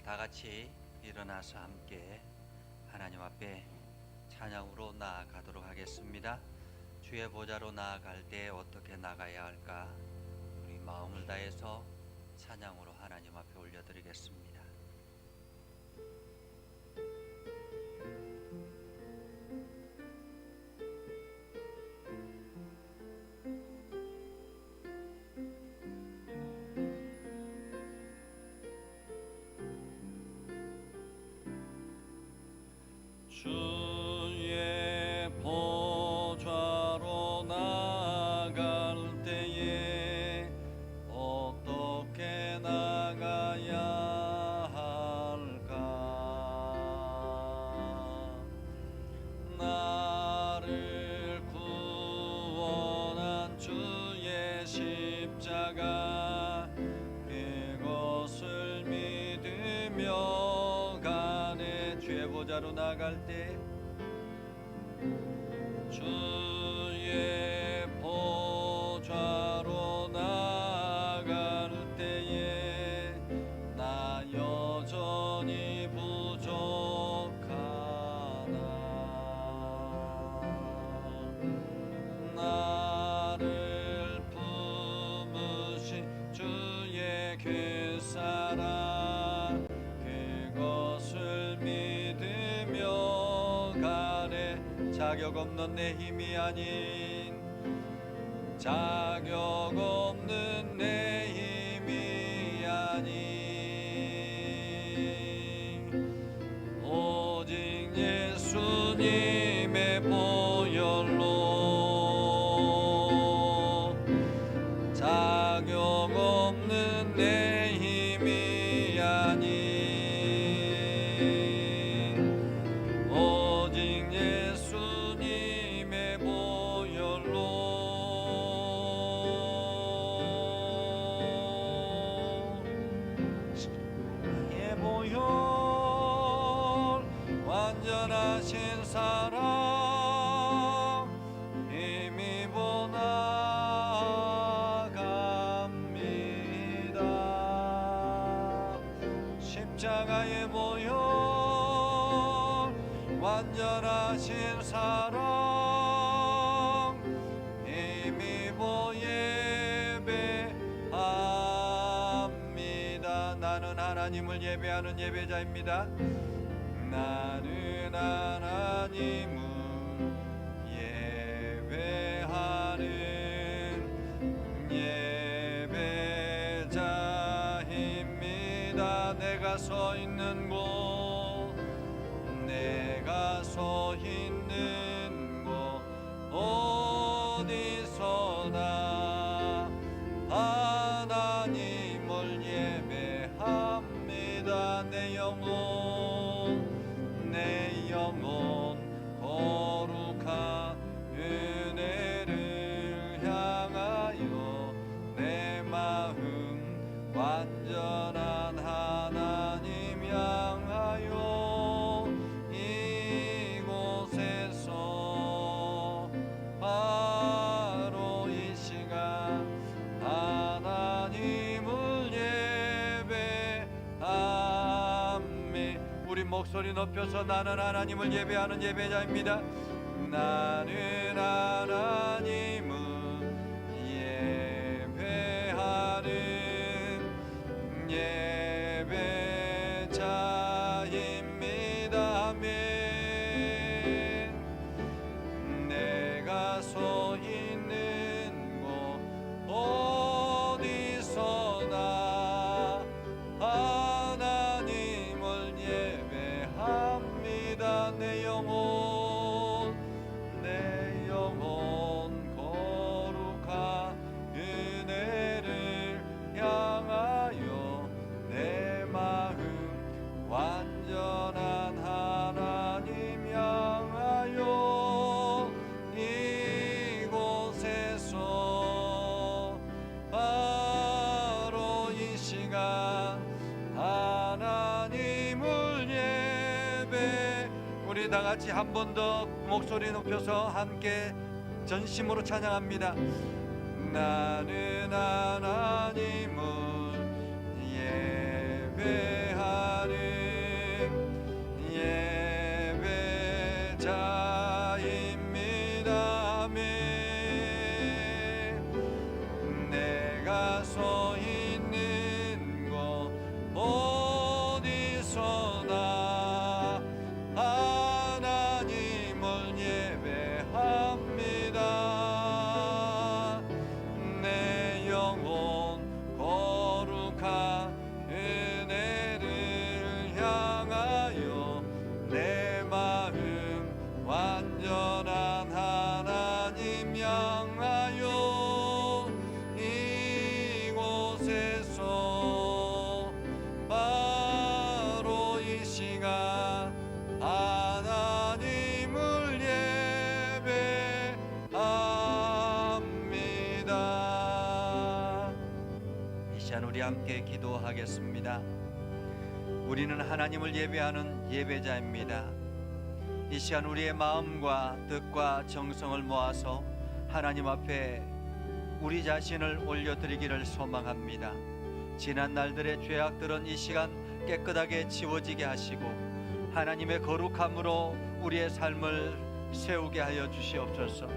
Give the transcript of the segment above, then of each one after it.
다 같이 일어나서 함께 하나님 앞에 찬양으로 나아가도록 하겠습니다. 주의 보좌로 나아갈 때 어떻게 나가야 할까? 우리 마음을 다해서 찬양으로 하나님 앞에 올려드리겠습니다. 주의 보좌로 나아갈 때에 어떻게 나가야 할까? 나를 구원한 주의 십자가 그것을 믿으며 가네. 주의 보좌로 나갈 때 주의 보좌로 나갈 때에 나 여전히 부족하나. 나를 품으신 주의 그 사랑 그것을 믿으며 가네. 자격 없는 내 힘이 아닌 자격 없는 내 힘이 아닌 오직 예수님의 보혈로 자격 없는 내 힘이 아닌 오직 예수님의 보혈로 예 보혈 완전하신 사랑 힘입어 나갑니다. 십자가의 보혈 완전하신 사랑 힘입어 예배합니다. 나는 하나님을 예배하는 예배자입니다. 나는 하나님을 예배하는 예배자입니다. 내가 서 있는 곳 내가 서 있는 곳 어디서나 하나님을 예배합니다. 내 영혼 거룩한 은혜를 향하여 내 마음 완전한 하나님 향하여 이곳에서 바로 이 시간 하나님을 예배합니다. 우리 목소리 높여서 나는 하나님을 예배하는 예배자입니다. 나는 하나님을 예배하는 예배자입니다. 아멘. 내가 서 있는 곳 어디서나 하나님을 예배합니다. 내 영혼 거룩한 은혜를 향하여 내 마음 완전한 하나님 향하여 이곳에서 바로 이 시간 하나님을 예배. 우리 다 같이 한 번 더 목소리 높여서 함께 전심으로 찬양합니다. 나는 하나님을 예배하는 우리 함께 기도하겠습니다. 우리는 하나님을 예배하는 예배자입니다. 이 시간 우리의 마음과 뜻과 정성을 모아서 하나님 앞에 우리 자신을 올려드리기를 소망합니다. 지난 날들의 죄악들은 이 시간 깨끗하게 지워지게 하시고 하나님의 거룩함으로 우리의 삶을 세우게 하여 주시옵소서.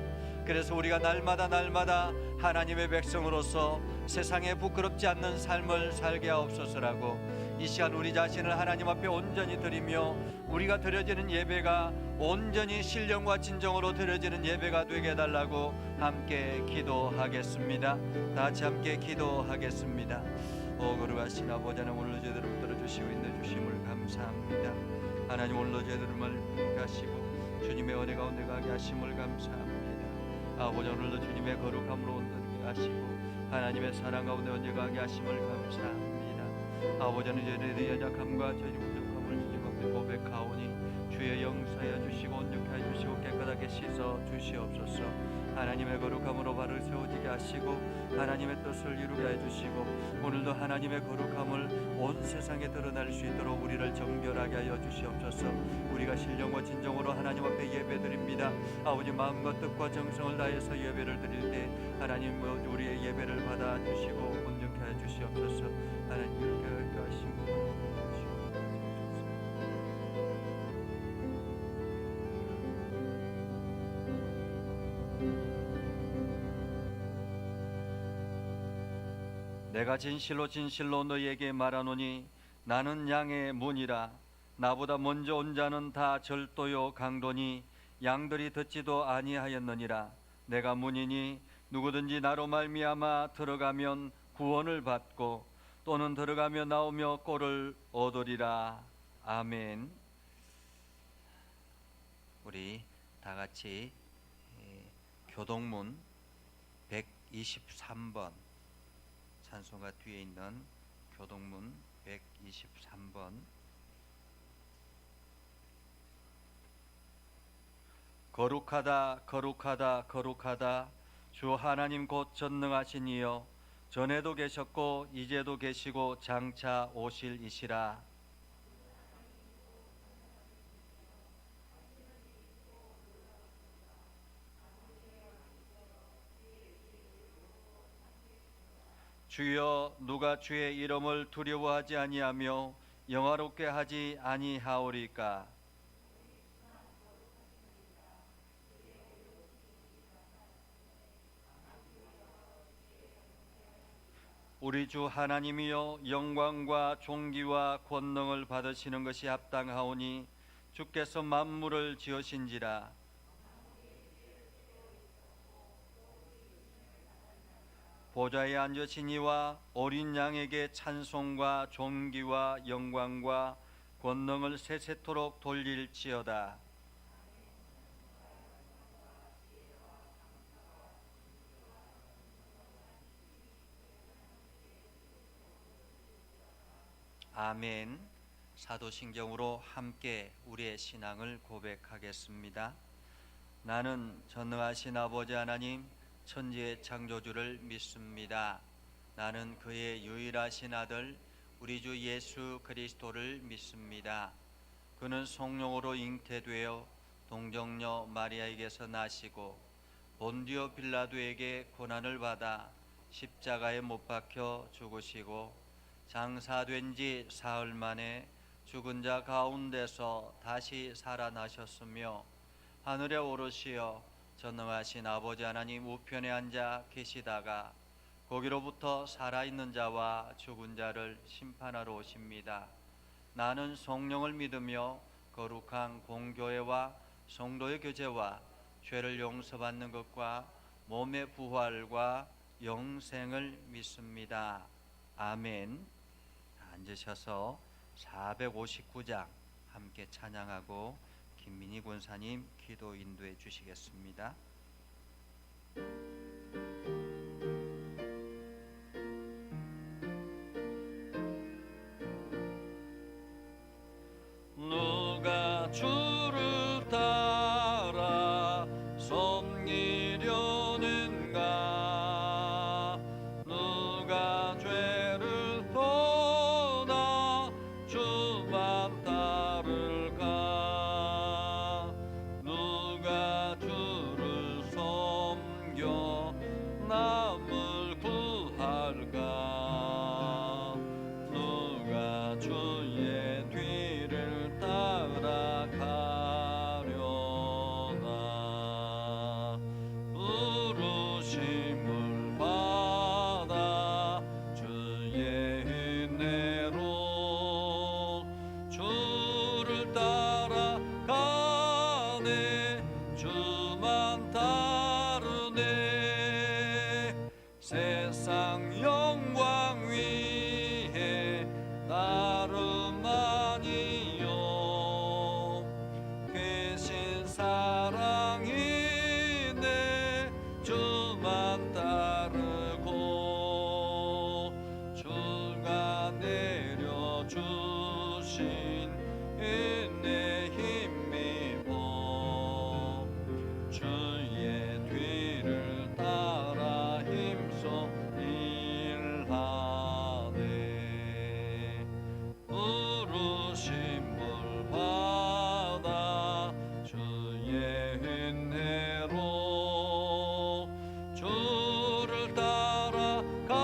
그래서 우리가 날마다 하나님의 백성으로서 세상에 부끄럽지 않는 삶을 살게 하옵소서라고 이 시간 우리 자신을 하나님 앞에 온전히 드리며 우리가 드려지는 예배가 온전히 신령과 진정으로 드려지는 예배가 되게 해달라고 함께 기도하겠습니다. 다 같이 함께 기도하겠습니다. 오 거룩하신 아버지 하나님, 오늘 제대로 들어주시고 인내주심을 감사합니다. 하나님 오늘 제대로를 가시고 주님의 은혜 가운데 가게 하심을 감사합니다. 아버지 오늘도 주님의 거룩함으로 온전히 하시고 하나님의 사랑 가운데 언제 가게 하심을 감사합니다. 아버지는 저희의 연약함과 저희 부족함을 주님 앞에 고백하오니 주의 용서하여 주시고 온전케 하여 주시고 깨끗하게 씻어 주시옵소서. 하나님의 거룩함으로 발을 세워지게 하시고 하나님의 뜻을 이루게 해 주시고 오늘도 하나님의 거룩함을 온 세상에 드러날 수 있도록 우리를 정결하게 하여 주시옵소서. 우리가 신령과 진정으로 하나님 앞에 예배드립니다. 아버지 마음과 뜻과 정성을 다해서 예배를 드릴 때 하나님 우리의 예배를 받아주시고 온전케 하여 주시옵소서. 하나님 이렇게 하시고 내가 진실로 너희에게 말하노니 나는 양의 문이라. 나보다 먼저 온 자는 다 절도요 강도니 양들이 듣지도 아니하였느니라. 내가 문이니 누구든지 나로 말미암아 들어가면 구원을 받고 또는 들어가며 나오며 꼴을 얻으리라. 아멘. 우리 다 같이 교동문 123번 찬송가 뒤에 있는 교동문 123번 거룩하다 거룩하다 거룩하다 주 하나님 곧 전능하신 이여 전에도 계셨고 이제도 계시고 장차 오실 이시라. 주여 누가 주의 이름을 두려워하지 아니하며 영화롭게 하지 아니하오리까. 우리 주 하나님이여 영광과 존귀와 권능을 받으시는 것이 합당하오니 주께서 만물을 지으신지라. 보좌에 앉으신 이와 어린 양에게 찬송과 존귀와 영광과 권능을 세세토록 돌릴지어다. 아멘. 사도신경으로 함께 우리의 신앙을 고백하겠습니다. 나는 전능하신 아버지 하나님 천지의 창조주를 믿습니다. 나는 그의 유일하신 아들 우리 주 예수 그리스도를 믿습니다. 그는 성령으로 잉태되어 동정녀 마리아에게서 나시고 본디오 빌라도에게 고난을 받아 십자가에 못 박혀 죽으시고 장사된 지 사흘 만에 죽은 자 가운데서 다시 살아나셨으며 하늘에 오르시어 전능하신 아버지 하나님 우편에 앉아 계시다가 거기로부터 살아있는 자와 죽은 자를 심판하러 오십니다. 나는 성령을 믿으며 거룩한 공교회와 성도의 교제와 죄를 용서받는 것과 몸의 부활과 영생을 믿습니다. 아멘. 앉으셔서 459장 함께 찬양하고 김민희 군사님 기도 인도해 주시겠습니다. 누가 주를 따라 섬기려는가 누가 죄를 세상 영광 위에 다름 아니요 크신 사랑이 내 주만 따르고 주가 내려주신 은혜 힘입어 주의 뒤를 따라 힘써 일하네 부르심 불 받아 주의 은혜로 주를 따라가네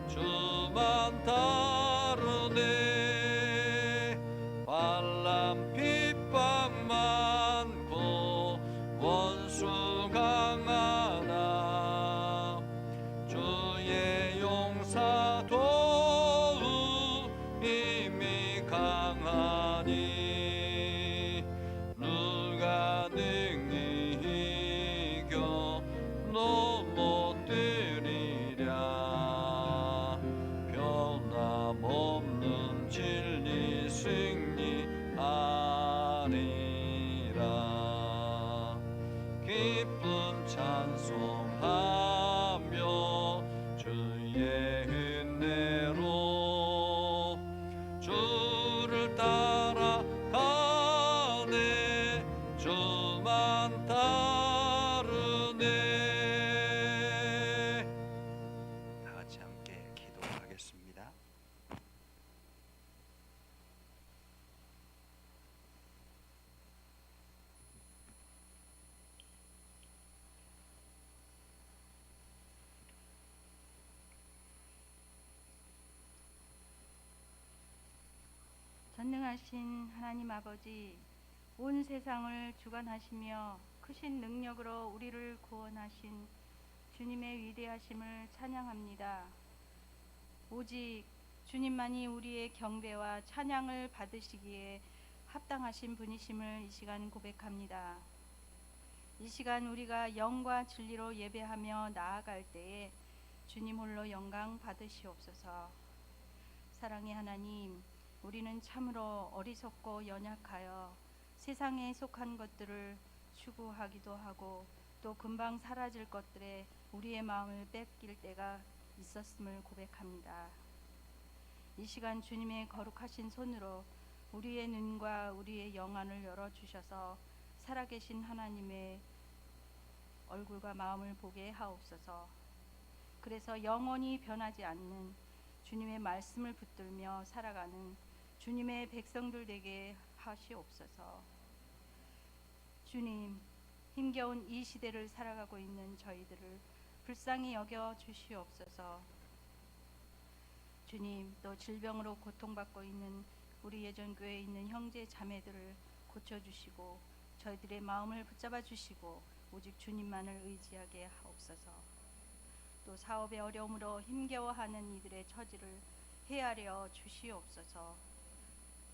주만 따르네 반람 핍박 많고 원수 강하나 주의 용사 도움이 강하니 누가 능히 이겨 넘어뜨리랴 변함없는 진리 승리하리라 기쁨 찬송하며 주의 은혜로 주를 따라가네 주만 따르네 다 같이 함께 기도하겠습니다. 전능하신 하나님 아버지, 온 세상을 주관하시며 크신 능력으로 우리를 구원하신 주님의 위대하심을 찬양합니다. 오직 주님만이 우리의 경배와 찬양을 받으시기에 합당하신 분이심을 이 시간 고백합니다. 이 시간 우리가 영과 진리로 예배하며 나아갈 때에 주님 홀로 영광 받으시옵소서. 사랑의 하나님, 우리는 참으로 어리석고 연약하여 세상에 속한 것들을 추구하기도 하고 또 금방 사라질 것들에 우리의 마음을 뺏길 때가 있었음을 고백합니다. 이 시간 주님의 거룩하신 손으로 우리의 눈과 우리의 영안을 열어주셔서 살아계신 하나님의 얼굴과 마음을 보게 하옵소서. 그래서 영원히 변하지 않는 주님의 말씀을 붙들며 살아가는 주님의 백성들 되게 하시옵소서. 주님, 힘겨운 이 시대를 살아가고 있는 저희들을 불쌍히 여겨 주시옵소서. 주님, 또 질병으로 고통받고 있는 우리 예전교회에 있는 형제 자매들을 고쳐주시고 저희들의 마음을 붙잡아 주시고 오직 주님만을 의지하게 하옵소서. 또 사업의 어려움으로 힘겨워하는 이들의 처지를 헤아려 주시옵소서.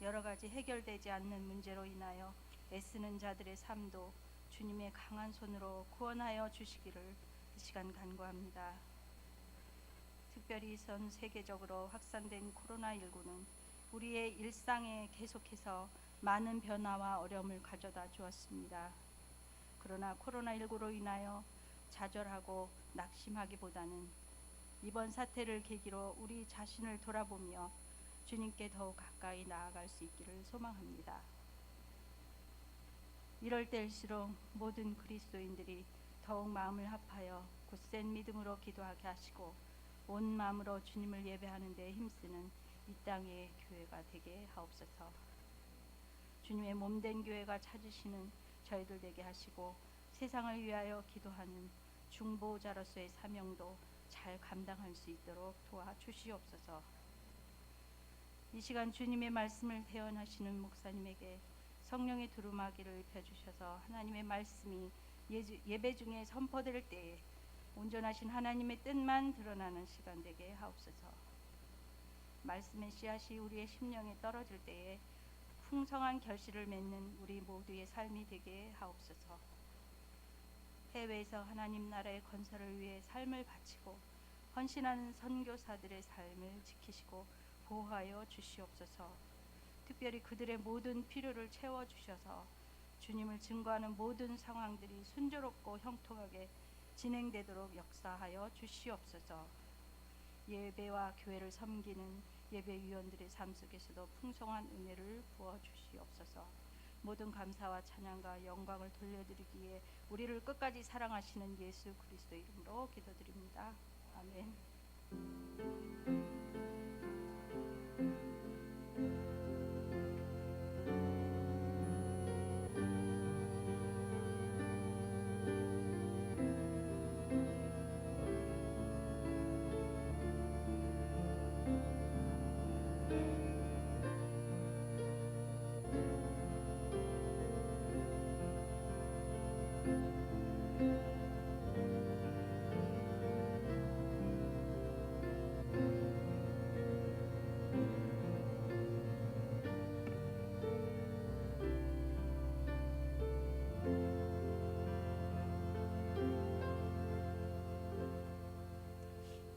여러 가지 해결되지 않는 문제로 인하여 애쓰는 자들의 삶도 주님의 강한 손으로 구원하여 주시기를 이 시간 간구합니다. 특별히 전 세계적으로 확산된 코로나19는 우리의 일상에 계속해서 많은 변화와 어려움을 가져다 주었습니다. 그러나 코로나19로 인하여 좌절하고 낙심하기보다는 이번 사태를 계기로 우리 자신을 돌아보며 주님께 더욱 가까이 나아갈 수 있기를 소망합니다. 이럴 때일수록 모든 그리스도인들이 더욱 마음을 합하여 굳센 믿음으로 기도하게 하시고 온 마음으로 주님을 예배하는 데 힘쓰는 이 땅의 교회가 되게 하옵소서. 주님의 몸된 교회가 찾으시는 저희들 되게 하시고 세상을 위하여 기도하는 중보자로서의 사명도 잘 감당할 수 있도록 도와주시옵소서. 이 시간 주님의 말씀을 대언하시는 목사님에게 성령의 두루마기를 펴주셔서 하나님의 말씀이 예배 중에 선포될 때에 온전하신 하나님의 뜻만 드러나는 시간 되게 하옵소서. 말씀의 씨앗이 우리의 심령에 떨어질 때에 풍성한 결실을 맺는 우리 모두의 삶이 되게 하옵소서. 해외에서 하나님 나라의 건설을 위해 삶을 바치고 헌신하는 선교사들의 삶을 지키시고 보호하여 주시옵소서. 특별히 그들의 모든 필요를 채워주셔서 주님을 증거하는 모든 상황들이 순조롭고 형통하게 진행되도록 역사하여 주시옵소서. 예배와 교회를 섬기는 예배위원들의 삶 속에서도 풍성한 은혜를 부어 주시옵소서. 모든 감사와 찬양과 영광을 돌려드리기에 우리를 끝까지 사랑하시는 예수 그리스도 이름으로 기도드립니다. 아멘.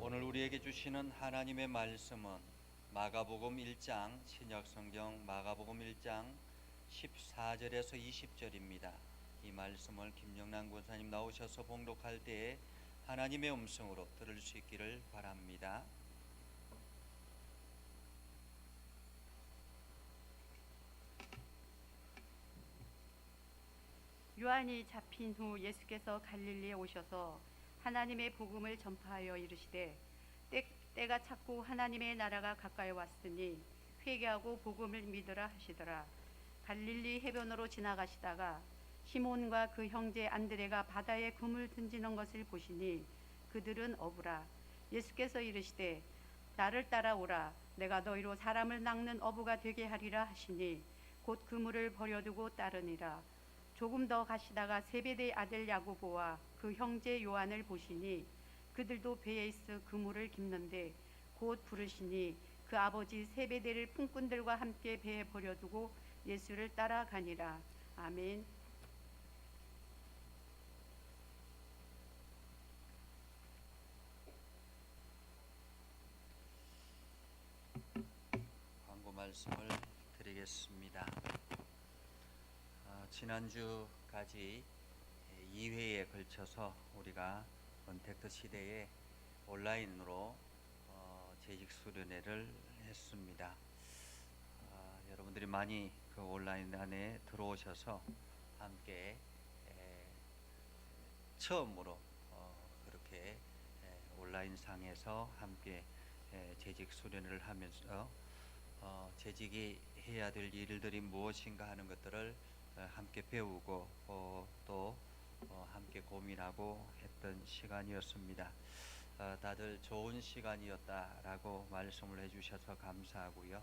오늘 우리에게 주시는 하나님의 말씀은 마가복음 1장, 신약성경 마가복음 1장 14절에서 20절입니다. 이 말씀을 김영란 권사님 나오셔서 봉독할 때에 하나님의 음성으로 들을 수 있기를 바랍니다. 요한이 잡힌 후 예수께서 갈릴리에 오셔서 하나님의 복음을 전파하여 이르시되 때가 찼고 하나님의 나라가 가까이 왔으니 회개하고 복음을 믿으라 하시더라. 갈릴리 해변으로 지나가시다가 시몬과 그 형제 안드레가 바다에 금을 던지는 것을 보시니 그들은 어부라. 예수께서 이르시되 나를 따라오라. 내가 너희로 사람을 낚는 어부가 되게 하리라 하시니 곧 그물을 버려두고 따르니라. 조금 더 가시다가 세베대의 아들 야고보와 그 형제 요한을 보시니 그들도 배에 있어 그물을 깁는데 곧 부르시니 그 아버지 세베대를 품꾼들과 함께 배에 버려두고 예수를 따라가니라. 아멘. 광고 말씀을 드리겠습니다. 지난주까지 2회에 걸쳐서 우리가 언택트 시대에 온라인으로 재직 수련회를 했습니다. 여러분들이 많이 그 온라인 안에 들어오셔서 함께 처음으로 그렇게 온라인 상에서 함께 재직 수련회를 하면서 재직이 해야 될 일들이 무엇인가 하는 것들을 함께 배우고 또 함께 고민하고 했던 시간이었습니다. 다들 좋은 시간이었다라고 말씀을 해주셔서 감사하고요.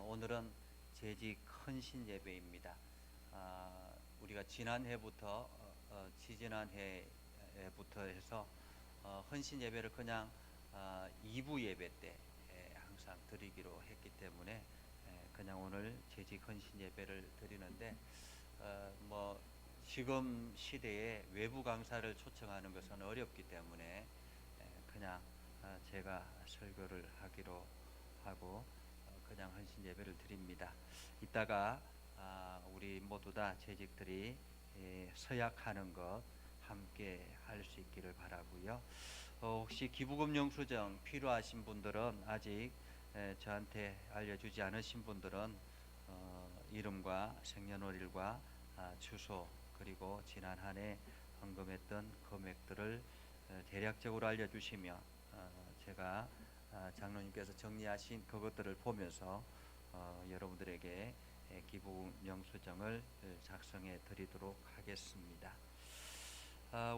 오늘은 재직 헌신 예배입니다. 우리가 지난해부터 지지난해부터 해서 헌신 예배를 그냥 2부 예배 때 항상 드리기로 했기 때문에 그냥 오늘 재직 헌신 예배를 드리는데 지금 시대에 외부 강사를 초청하는 것은 어렵기 때문에 그냥 제가 설교를 하기로 하고 그냥 헌신 예배를 드립니다. 이따가 우리 모두 다 재직들이 서약하는 것 함께 할 수 있기를 바라고요. 혹시 기부금 영수증 필요하신 분들은 아직 저한테 알려주지 않으신 분들은 이름과 생년월일과 주소 그리고 지난 한 해 헌금했던 금액들을 대략적으로 알려주시면 제가 장로님께서 정리하신 그것들을 보면서 여러분들에게 기부금 영수증을 작성해 드리도록 하겠습니다.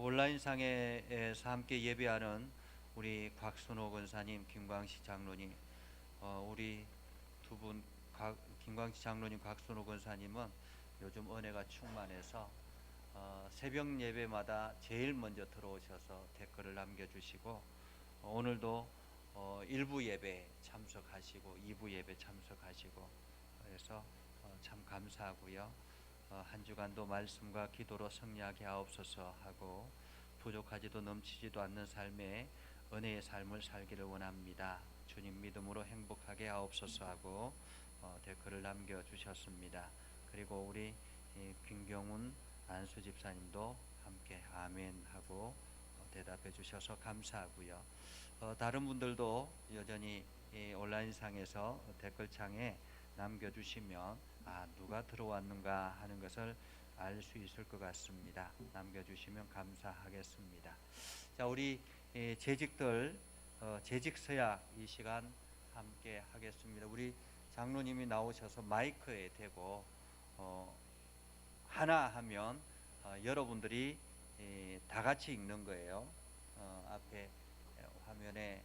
온라인상에서 함께 예배하는 우리 곽순호 권사님, 김광식 장로님, 우리 두 분 김광식 장로님, 곽순호 권사님은 요즘 은혜가 충만해서 새벽 예배마다 제일 먼저 들어오셔서 댓글을 남겨주시고 오늘도 1부 예배 참석하시고 2부 예배 참석하시고 그래서 참 감사하고요. 한 주간도 말씀과 기도로 승리하게 하옵소서 하고 부족하지도 넘치지도 않는 삶에 은혜의 삶을 살기를 원합니다. 주님 믿음으로 행복하게 하옵소서 하고 댓글을 남겨주셨습니다. 그리고 우리 김경훈 안수 집사님도 함께 아멘 하고 대답해 주셔서 감사하고요. 다른 분들도 여전히 온라인상에서 댓글창에 남겨주시면 누가 들어왔는가 하는 것을 알 수 있을 것 같습니다. 남겨주시면 감사하겠습니다. 자, 우리 재직들 재직서약 이 시간 함께 하겠습니다. 우리 장로님이 나오셔서 마이크에 대고 하나 하면 여러분들이 다 같이 읽는 거예요. 앞에 화면에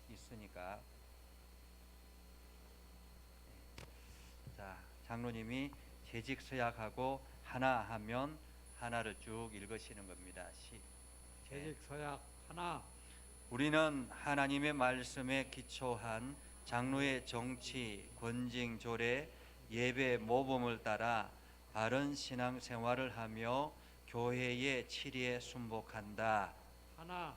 있으니까. 자, 장로님이 재직서약하고 하나 하면 하나를 쭉 읽으시는 겁니다. 재직서약 하나. 우리는 하나님의 말씀에 기초한 장로의 정치, 권징, 조례, 예배, 모범을 따라 바른 신앙생활을 하며 교회의 치리에 순복한다. 하나.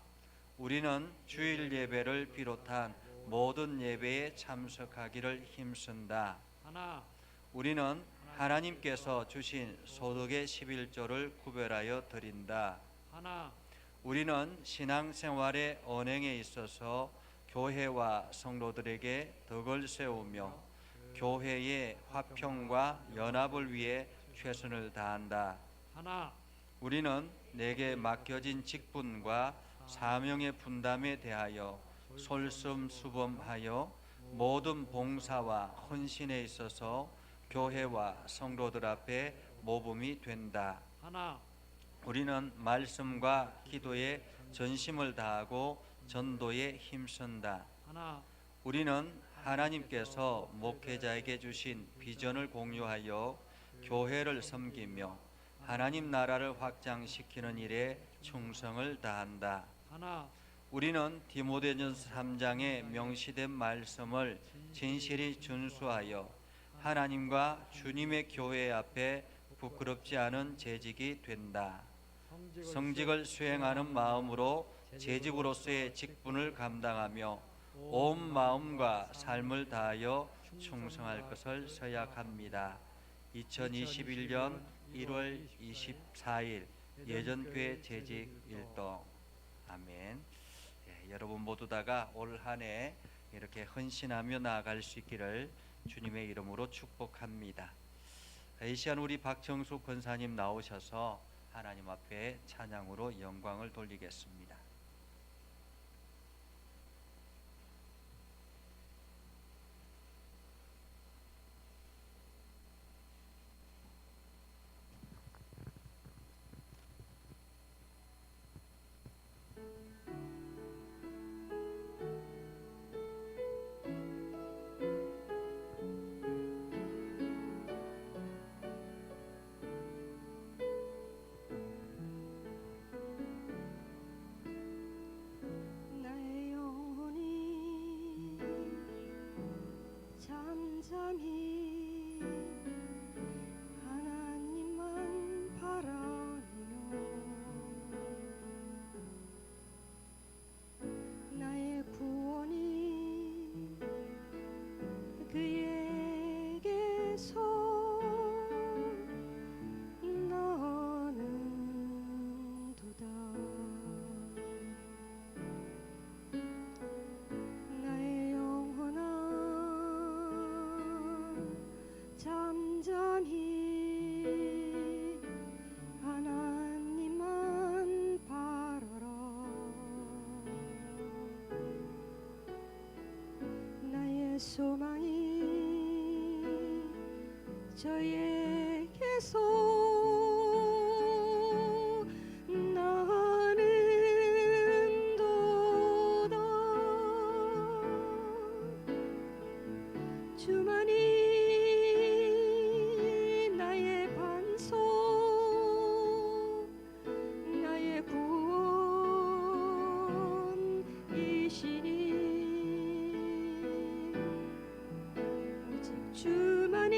우리는 주일 예배를 비롯한 모든 예배에 참석하기를 힘쓴다. 하나. 우리는 하나님께서 주신 소득의 11조를 구별하여 드린다. 하나. 우리는 신앙생활의 언행에 있어서 교회와 성도들에게 덕을 세우며 교회의 화평과 연합을 위해 최선을 다한다. 하나. 우리는 내게 맡겨진 직분과 사명의 분담에 대하여 솔선수범하여 모든 봉사와 헌신에 있어서 교회와 성도들 앞에 모범이 된다. 하나. 우리는 말씀과 기도에 전심을 다하고 전도에 힘쓴다. 하나. 우리는 하나님께서 목회자에게 주신 비전을 공유하여 교회를 섬기며 하나님 나라를 확장시키는 일에 충성을 다한다. 하나. 우리는 디모데전서 3장에 명시된 말씀을 진실히 준수하여 하나님과 주님의 교회 앞에 부끄럽지 않은 재직이 된다. 성직을 수행하는 마음으로 재직으로서의 직분을 감당하며 온 마음과 삶을 다하여 충성할 것을 서약합니다. 2021년 1월 24일 예전교회 재직 일동. 아멘. 여러분 모두 다가 올 한 해 이렇게 헌신하며 나아갈 수 있기를 주님의 이름으로 축복합니다. 이 시간 우리 박정수 권사님 나오셔서 하나님 앞에 찬양으로 영광을 돌리겠습니다. 나의 영혼이 잠잠히 하나님만 바라며 나의 구원이 그에게서 나는도다. 나의 영혼아 잠잠히 하나님만 바라라. 나의 소망이 저에게서 나는도다. 주만이 나의 반석, 나의 구원이시니 오직 주만이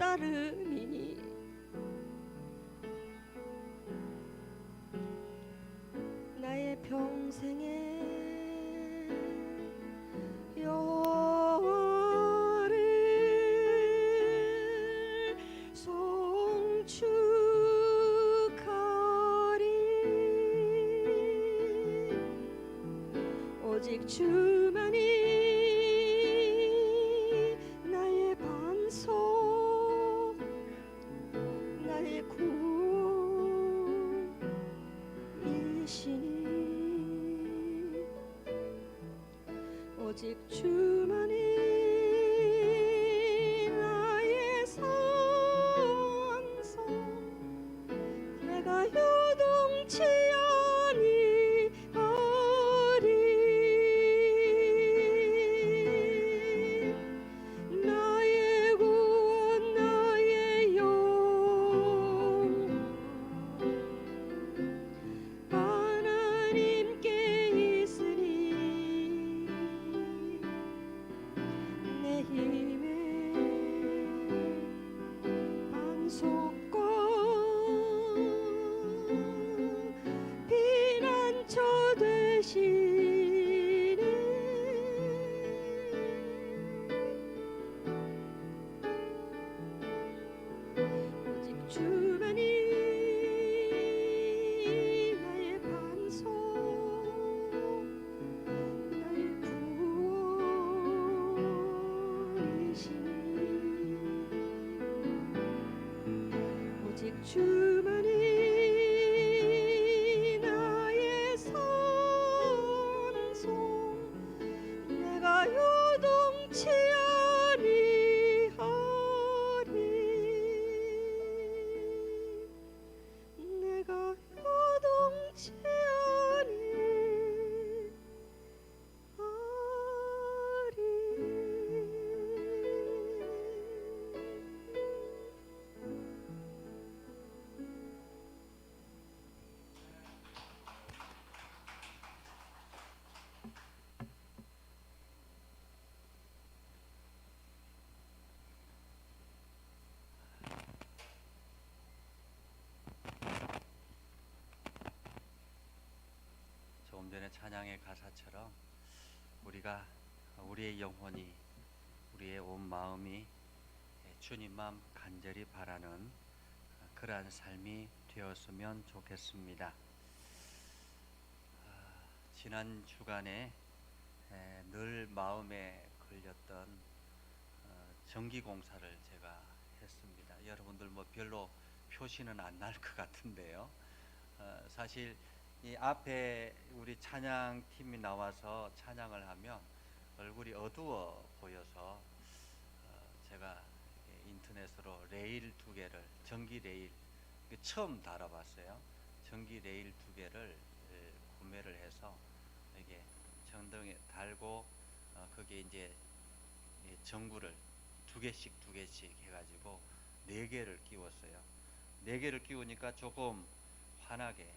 따름이니 나의 평생의 영화를 송축하리 오직 주만이 나의 반석 나의 구원이시니 오직 주만이 나의 산성 내가 요동치 아니하리 나의 구원 나의 영혼 하나님께 있으니 내 힘의 반석과 피난처 되시네 오직 주만이 나의 반석 나의 구원이시니 오직 주만이 나의 산성 내가 요동치 아니하리 내가 요동치 조금 전에 찬양의 가사처럼 우리의 영혼이 우리의 온 마음이 주님만 간절히 바라는 그러한 삶이 되었으면 좋겠습니다. 지난 주간에 늘 마음에 걸렸던 전기 공사를 제가 했습니다. 여러분들 뭐 별로 표시는 안 날 것 같은데요. 사실 이 앞에 우리 찬양 팀이 나와서 찬양을 하면 얼굴이 어두워 보여서 제가 인터넷으로 레일 2개를 전기 레일 처음 달아봤어요. 전기 레일 2개를 구매를 해서 이게 전등에 달고 거기에 이제 전구를 2개씩 해가지고 4개를 끼웠어요. 4개를 끼우니까 조금 환하게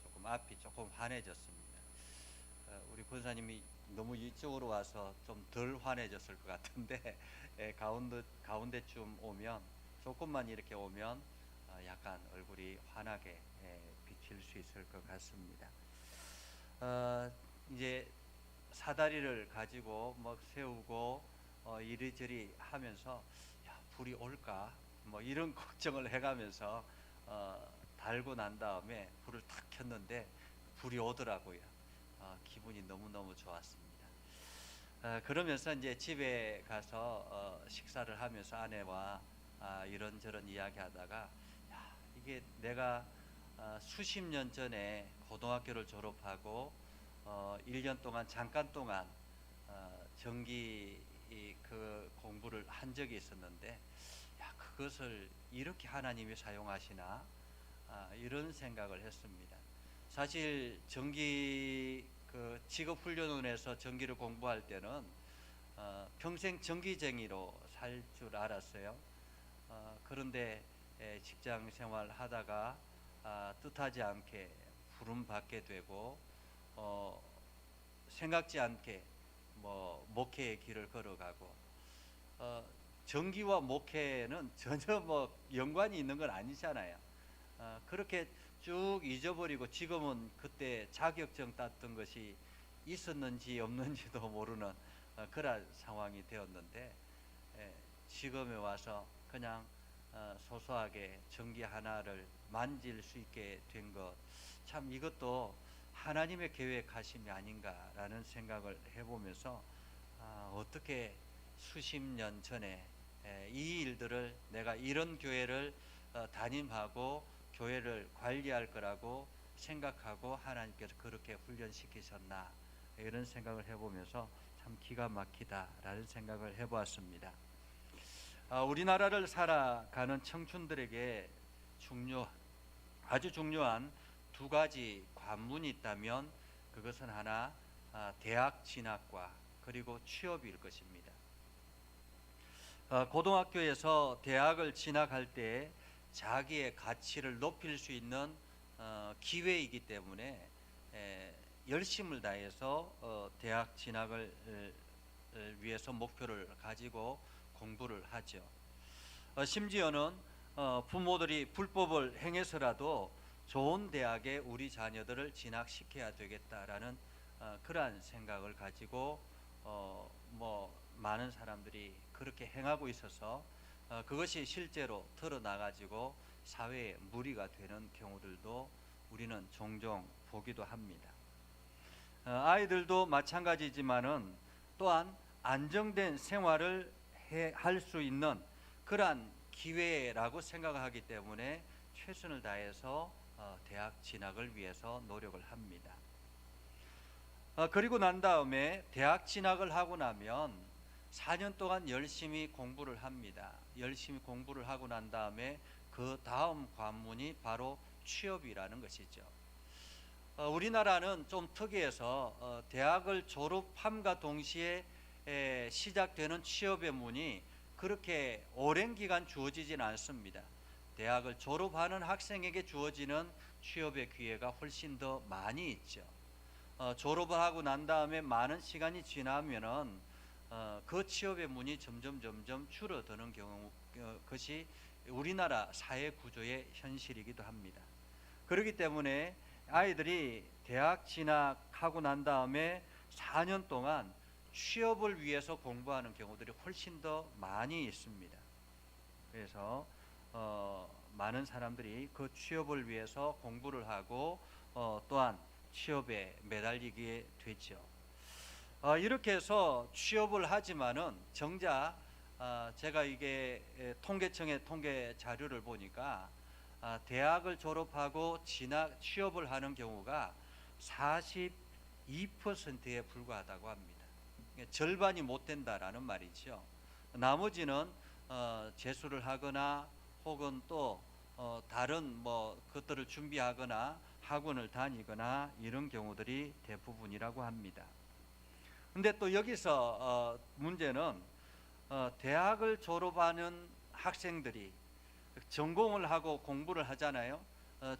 조금 앞이 조금 환해졌습니다. 우리 권사님이 너무 이쪽으로 와서 좀 덜 환해졌을 것 같은데 가운데쯤 오면 조금만 이렇게 오면 약간 얼굴이 환하게 비칠 수 있을 것 같습니다. 이제 사다리를 가지고 막 세우고 이리저리 하면서 불이 올까 뭐 이런 걱정을 해가면서 달고 난 다음에 불을 탁 켰는데 불이 오더라고요. 기분이 너무너무 좋았습니다. 그러면서 이제 집에 가서 식사를 하면서 아내와 이런저런 이야기하다가 이게 내가 수십 년 전에 고등학교를 졸업하고 1년 동안 잠깐 동안 전기 그 공부를 한 적이 있었는데 그것을 이렇게 하나님이 사용하시나 이런 생각을 했습니다. 사실 전기 그 직업훈련원에서 전기를 공부할 때는 평생 전기쟁이로 살 줄 알았어요. 그런데 직장 생활 하다가 뜻하지 않게 부름 받게 되고 생각지 않게 뭐 목회의 길을 걸어가고 정기와 목회는 전혀 뭐 연관이 있는 건 아니잖아요. 그렇게 쭉 잊어버리고 지금은 그때 자격증 땄던 것이 있었는지 없는지도 모르는 그런 상황이 되었는데, 지금에 와서 그냥 소소하게 전기 하나를 만질 수 있게 된 것, 참 이것도 하나님의 계획하심이 아닌가라는 생각을 해보면서 어떻게 수십 년 전에 이 일들을 내가 이런 교회를 담임하고 교회를 관리할 거라고 생각하고 하나님께서 그렇게 훈련시키셨나, 이런 생각을 해보면서 참 기가 막히다라는 생각을 해보았습니다. 우리나라를 살아가는 청춘들에게 아주 중요한 두 가지 관문이 있다면 그것은 하나, 대학 진학과 그리고 취업일 것입니다. 고등학교에서 대학을 진학할 때 자기의 가치를 높일 수 있는 기회이기 때문에 열심을 다해서 대학 진학을 위해서 목표를 가지고 공부를 하죠. 심지어는 부모들이 불법을 행해서라도 좋은 대학에 우리 자녀들을 진학시켜야 되겠다라는 그러한 생각을 가지고 많은 사람들이 그렇게 행하고 있어서 그것이 실제로 드러나가지고 사회에 무리가 되는 경우들도 우리는 종종 보기도 합니다. 아이들도 마찬가지지만은 또한 안정된 생활을 할 수 있는 그러한 기회라고 생각하기 때문에 최선을 다해서 대학 진학을 위해서 노력을 합니다. 그리고 난 다음에 대학 진학을 하고 나면 4년 동안 열심히 공부를 합니다. 열심히 공부를 하고 난 다음에 그 다음 관문이 바로 취업이라는 것이죠. 우리나라는 좀 특이해서 대학을 졸업함과 동시에 시작되는 취업의 문이 그렇게 오랜 기간 주어지진 않습니다. 대학을 졸업하는 학생에게 주어지는 취업의 기회가 훨씬 더 많이 있죠. 졸업을 하고 난 다음에 많은 시간이 지나면은 그 취업의 문이 점점 줄어드는 경우, 것이 우리나라 사회 구조의 현실이기도 합니다. 그렇기 때문에 아이들이 대학 진학하고 난 다음에 4년 동안 취업을 위해서 공부하는 경우들이 훨씬 더 많이 있습니다. 그래서 많은 사람들이 그 취업을 위해서 공부를 하고 또한 취업에 매달리게 되죠. 이렇게 해서 취업을 하지만은 정작 제가 이게 통계청의 통계 자료를 보니까 대학을 졸업하고 취업을 하는 경우가 42%에 불과하다고 합니다. 절반이 못 된다라는 말이죠. 나머지는 재수를 하거나 혹은 또 다른 것들을 준비하거나 학원을 다니거나 이런 경우들이 대부분이라고 합니다. 근데 또 여기서 문제는 대학을 졸업하는 학생들이 전공을 하고 공부를 하잖아요.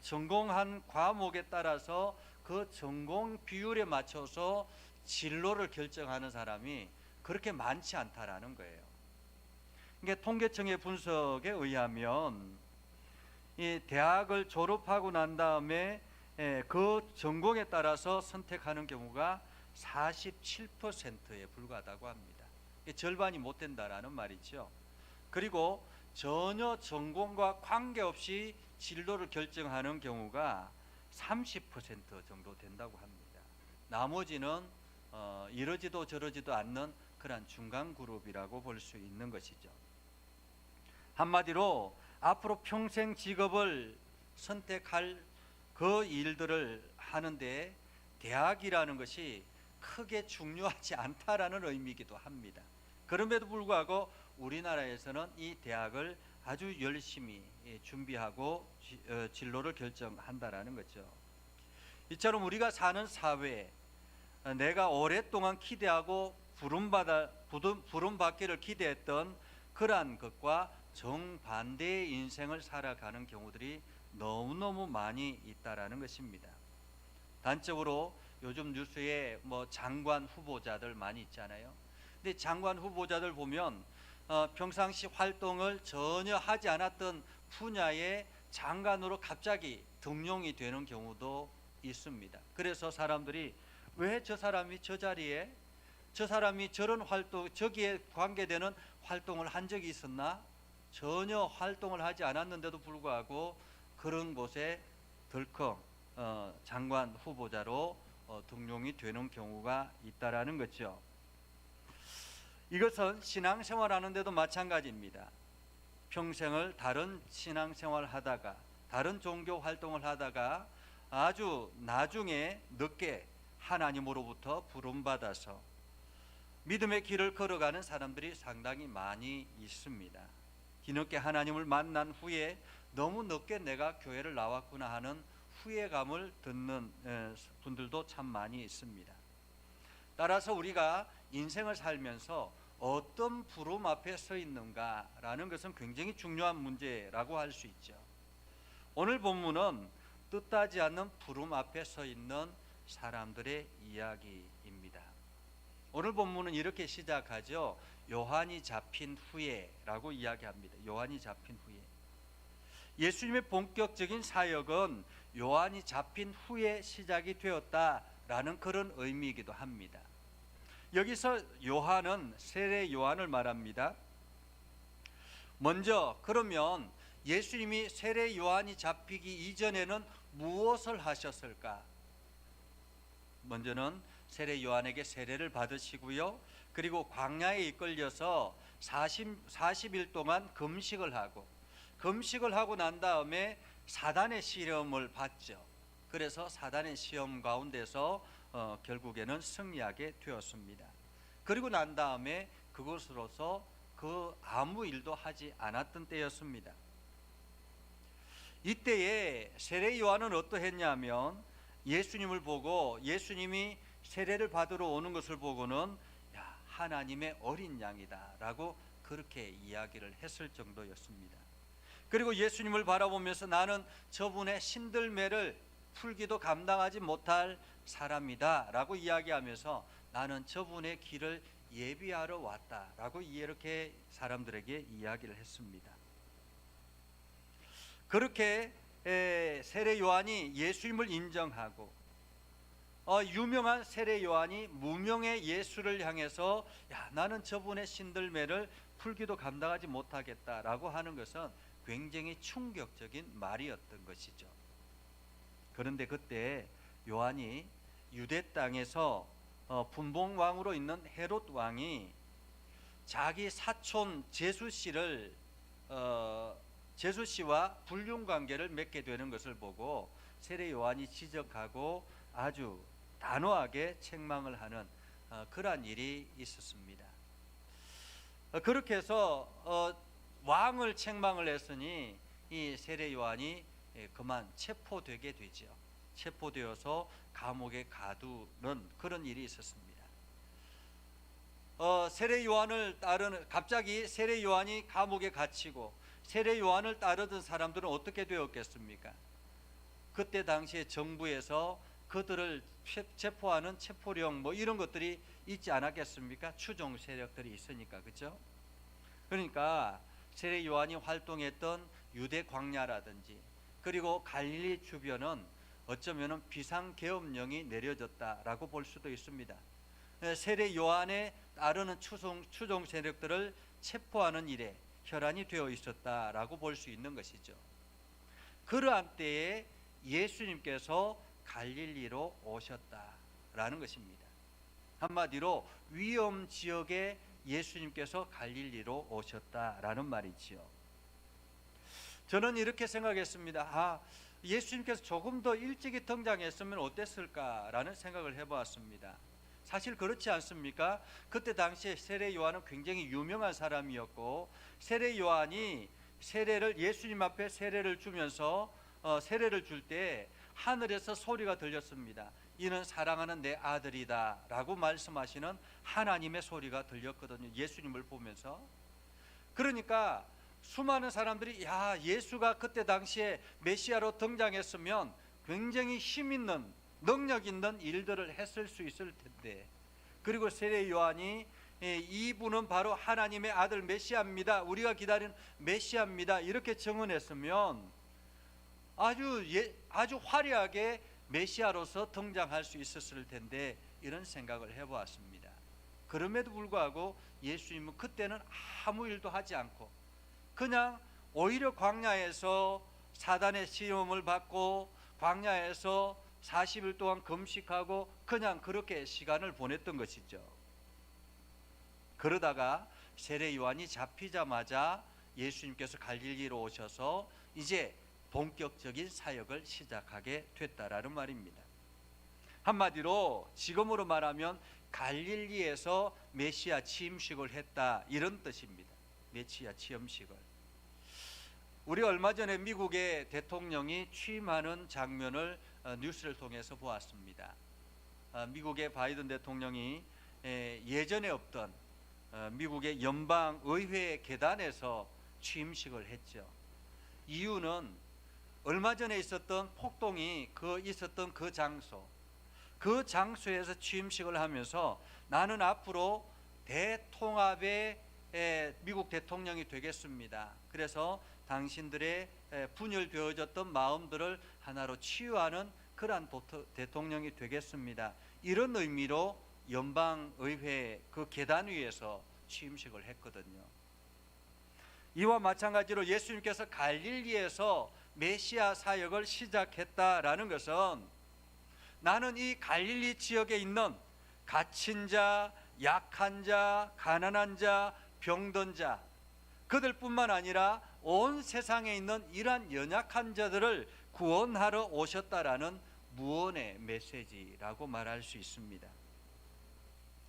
전공한 과목에 따라서 그 전공 비율에 맞춰서 진로를 결정하는 사람이 그렇게 많지 않다라는 거예요. 그러니까 통계청의 분석에 의하면 이 대학을 졸업하고 난 다음에 그 전공에 따라서 선택하는 경우가 47%에 불과하다고 합니다. 절반이 못 된다라는 말이죠. 그리고 전혀 전공과 관계없이 진로를 결정하는 경우가 30% 정도 된다고 합니다. 나머지는 이러지도 저러지도 않는 그런 중간 그룹이라고 볼 수 있는 것이죠. 한마디로 앞으로 평생 직업을 선택할 그 일들을 하는데 대학이라는 것이 크게 중요하지 않다라는 의미이기도 합니다. 그럼에도 불구하고 우리나라에서는 이 대학을 아주 열심히 준비하고 진로를 결정한다라는 거죠. 이처럼 우리가 사는 사회에 내가 오랫동안 기대하고 부름받기를 기대했던 그러한 것과 정반대의 인생을 살아가는 경우들이 너무너무 많이 있다라는 것입니다. 단적으로 요즘 뉴스에 장관 후보자들 많이 있잖아요. 근데 장관 후보자들 보면 평상시 활동을 전혀 하지 않았던 분야의 장관으로 갑자기 등용이 되는 경우도 있습니다. 그래서 사람들이 왜 저 사람이 저 자리에, 저 사람이 저런 활동, 저기에 관계되는 활동을 한 적이 있었나? 전혀 활동을 하지 않았는데도 불구하고 그런 곳에 덜컥 장관 후보자로 등용이 되는 경우가 있다라는 거죠. 이것은 신앙생활하는 데도 마찬가지입니다. 평생을 다른 신앙생활 하다가, 다른 종교 활동을 하다가 아주 나중에 늦게 하나님으로부터 부름받아서 믿음의 길을 걸어가는 사람들이 상당히 많이 있습니다. 뒤늦게 하나님을 만난 후에 너무 늦게 내가 교회를 나왔구나 하는 후회감을 듣는 분들도 참 많이 있습니다. 따라서 우리가 인생을 살면서 어떤 부름 앞에 서 있는가라는 것은 굉장히 중요한 문제라고 할 수 있죠. 오늘 본문은 뜻하지 않는 부름 앞에 서 있는 사람들의 이야기입니다. 오늘 본문은 이렇게 시작하죠. 요한이 잡힌 후에라고 이야기합니다. 요한이 잡힌 후에. 예수님의 본격적인 사역은 요한이 잡힌 후에 시작이 되었다라는 그런 의미이기도 합니다. 여기서 요한은 세례 요한을 말합니다. 먼저 그러면 예수님이 세례 요한이 잡히기 이전에는 무엇을 하셨을까? 먼저는 세례 요한에게 세례를 받으시고요. 그리고 광야에 이끌려서 40일 동안 금식을 하고 난 다음에 사단의 시험을 받죠. 그래서 사단의 시험 가운데서 결국에는 승리하게 되었습니다. 그리고 난 다음에 그것으로서 그 아무 일도 하지 않았던 때였습니다. 이때에 세례 요한은 어떠했냐면 예수님을 보고, 예수님이 세례를 받으러 오는 것을 보고는 야, 하나님의 어린 양이다 라고 그렇게 이야기를 했을 정도였습니다. 그리고 예수님을 바라보면서 나는 저분의 신들매를 풀기도 감당하지 못할 사람이다 라고 이야기하면서 나는 저분의 길을 예비하러 왔다 라고 이렇게 사람들에게 이야기를 했습니다. 그렇게 세례 요한이 예수님을 인정하고 유명한 세례 요한이 무명의 예수를 향해서 야, 나는 저분의 신들매를 풀기도 감당하지 못하겠다라고 하는 것은 굉장히 충격적인 말이었던 것이죠. 그런데 그때 요한이 유대 땅에서 분봉왕으로 있는 헤롯 왕이 자기 사촌 제수 씨와 불륜 관계를 맺게 되는 것을 보고 세례 요한이 지적하고 아주 단호하게 책망을 하는 그러한 일이 있었습니다. 그렇게 해서 왕을 책망을 했으니 이 세례 요한이 그만 체포되게 되죠. 체포되어서 감옥에 가두는 그런 일이 있었습니다. 세례 요한을 따르는, 갑자기 세례 요한이 감옥에 갇히고 세례 요한을 따르던 사람들은 어떻게 되었겠습니까? 그때 당시에 정부에서 그들을 체포하는 체포령 뭐 이런 것들이 있지 않았겠습니까? 추종 세력들이 있으니까, 그렇죠? 그러니까 세례 요한이 활동했던 유대 광야라든지 그리고 갈릴리 주변은 어쩌면은 비상계엄령이 내려졌다라고 볼 수도 있습니다. 세례 요한에 따르는 추종 세력들을 체포하는 일에 혈안이 되어 있었다라고 볼 수 있는 것이죠. 그러한 때에 예수님께서 갈릴리로 오셨다라는 것입니다. 한마디로 위험 지역에 예수님께서 갈릴리로 오셨다라는 말이지요. 저는 이렇게 생각했습니다. 예수님께서 조금 더 일찍이 등장했으면 어땠을까라는 생각을 해보았습니다. 사실 그렇지 않습니까? 그때 당시에 세례 요한은 굉장히 유명한 사람이었고 세례 요한이 예수님 앞에 세례를 주면서 세례를 줄 때 하늘에서 소리가 들렸습니다. 이는 사랑하는 내 아들이다 라고 말씀하시는 하나님의 소리가 들렸거든요. 예수님을 보면서. 그러니까 수많은 사람들이 야, 예수가 그때 당시에 메시아로 등장했으면 굉장히 힘 있는, 능력 있는 일들을 했을 수 있을 텐데, 그리고 세례 요한이 이분은 바로 하나님의 아들 메시아입니다. 우리가 기다리는 메시아입니다. 이렇게 증언했으면 아주 화려하게 메시아로서 등장할 수 있었을 텐데 이런 생각을 해보았습니다. 그럼에도 불구하고 예수님은 그때는 아무 일도 하지 않고 그냥 오히려 광야에서 사단의 시험을 받고 광야에서 40일 동안 금식하고 그냥 그렇게 시간을 보냈던 것이죠. 그러다가 세례 요한이 잡히자마자 예수님께서 갈릴리로 오셔서 이제 본격적인 사역을 시작하게 됐다라는 말입니다. 한마디로 지금으로 말하면 갈릴리에서 메시아 취임식을 했다 이런 뜻입니다. 메시아 취임식을. 우리 얼마 전에 미국의 대통령이 취임하는 장면을 뉴스를 통해서 보았습니다. 미국의 바이든 대통령이 예전에 없던 미국의 연방의회 계단에서 취임식을 했죠. 이유는 얼마 전에 있었던 폭동이 있었던 그 장소에서 취임식을 하면서 나는 앞으로 대통합의 미국 대통령이 되겠습니다. 그래서 당신들의 분열되어졌던 마음들을 하나로 치유하는 그러한 대통령이 되겠습니다. 이런 의미로 연방의회 그 계단 위에서 취임식을 했거든요. 이와 마찬가지로 예수님께서 갈릴리에서 메시아 사역을 시작했다라는 것은 나는 이 갈릴리 지역에 있는 갇힌 자, 약한 자, 가난한 자, 병든 자 그들뿐만 아니라 온 세상에 있는 이러한 연약한 자들을 구원하러 오셨다라는 무언의 메시지라고 말할 수 있습니다.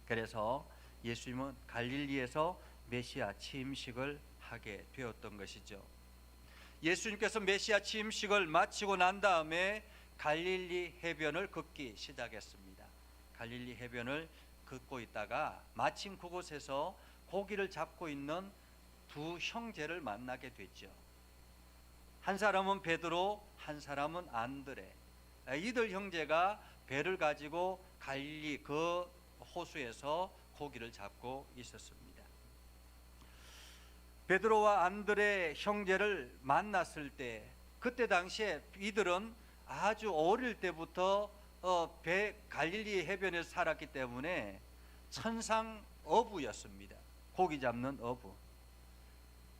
그래서 예수님은 갈릴리에서 메시아 취임식을 하게 되었던 것이죠. 예수님께서 메시아 취임식을 마치고 난 다음에 갈릴리 해변을 걷기 시작했습니다. 갈릴리 해변을 걷고 있다가 마침 그곳에서 고기를 잡고 있는 두 형제를 만나게 됐죠. 한 사람은 베드로, 한 사람은 안드레. 이들 형제가 배를 가지고 갈릴리 그 호수에서 고기를 잡고 있었습니다. 베드로와 안드레 형제를 만났을 때 그때 당시에 이들은 아주 어릴 때부터 갈릴리 해변에서 살았기 때문에 천상 어부였습니다. 고기 잡는 어부.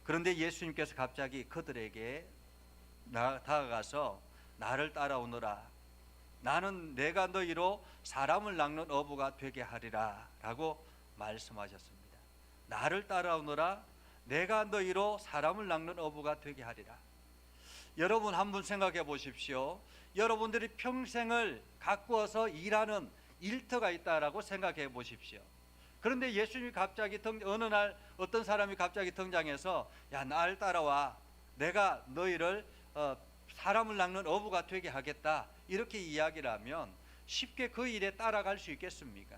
그런데 예수님께서 갑자기 그들에게 다가가서 나를 따라오너라. 나는 내가 너희로 사람을 낚는 어부가 되게 하리라 라고 말씀하셨습니다. 나를 따라오너라. 내가 너희로 사람을 낚는 어부가 되게 하리라. 여러분 한번 생각해 보십시오. 여러분들이 평생을 가꾸어서 일하는 일터가 있다라고 생각해 보십시오. 그런데 예수님이 갑자기 어느 날 어떤 사람이 갑자기 등장해서 야, 날 따라와. 내가 너희를 사람을 낚는 어부가 되게 하겠다. 이렇게 이야기를 하면 쉽게 그 일에 따라갈 수 있겠습니까?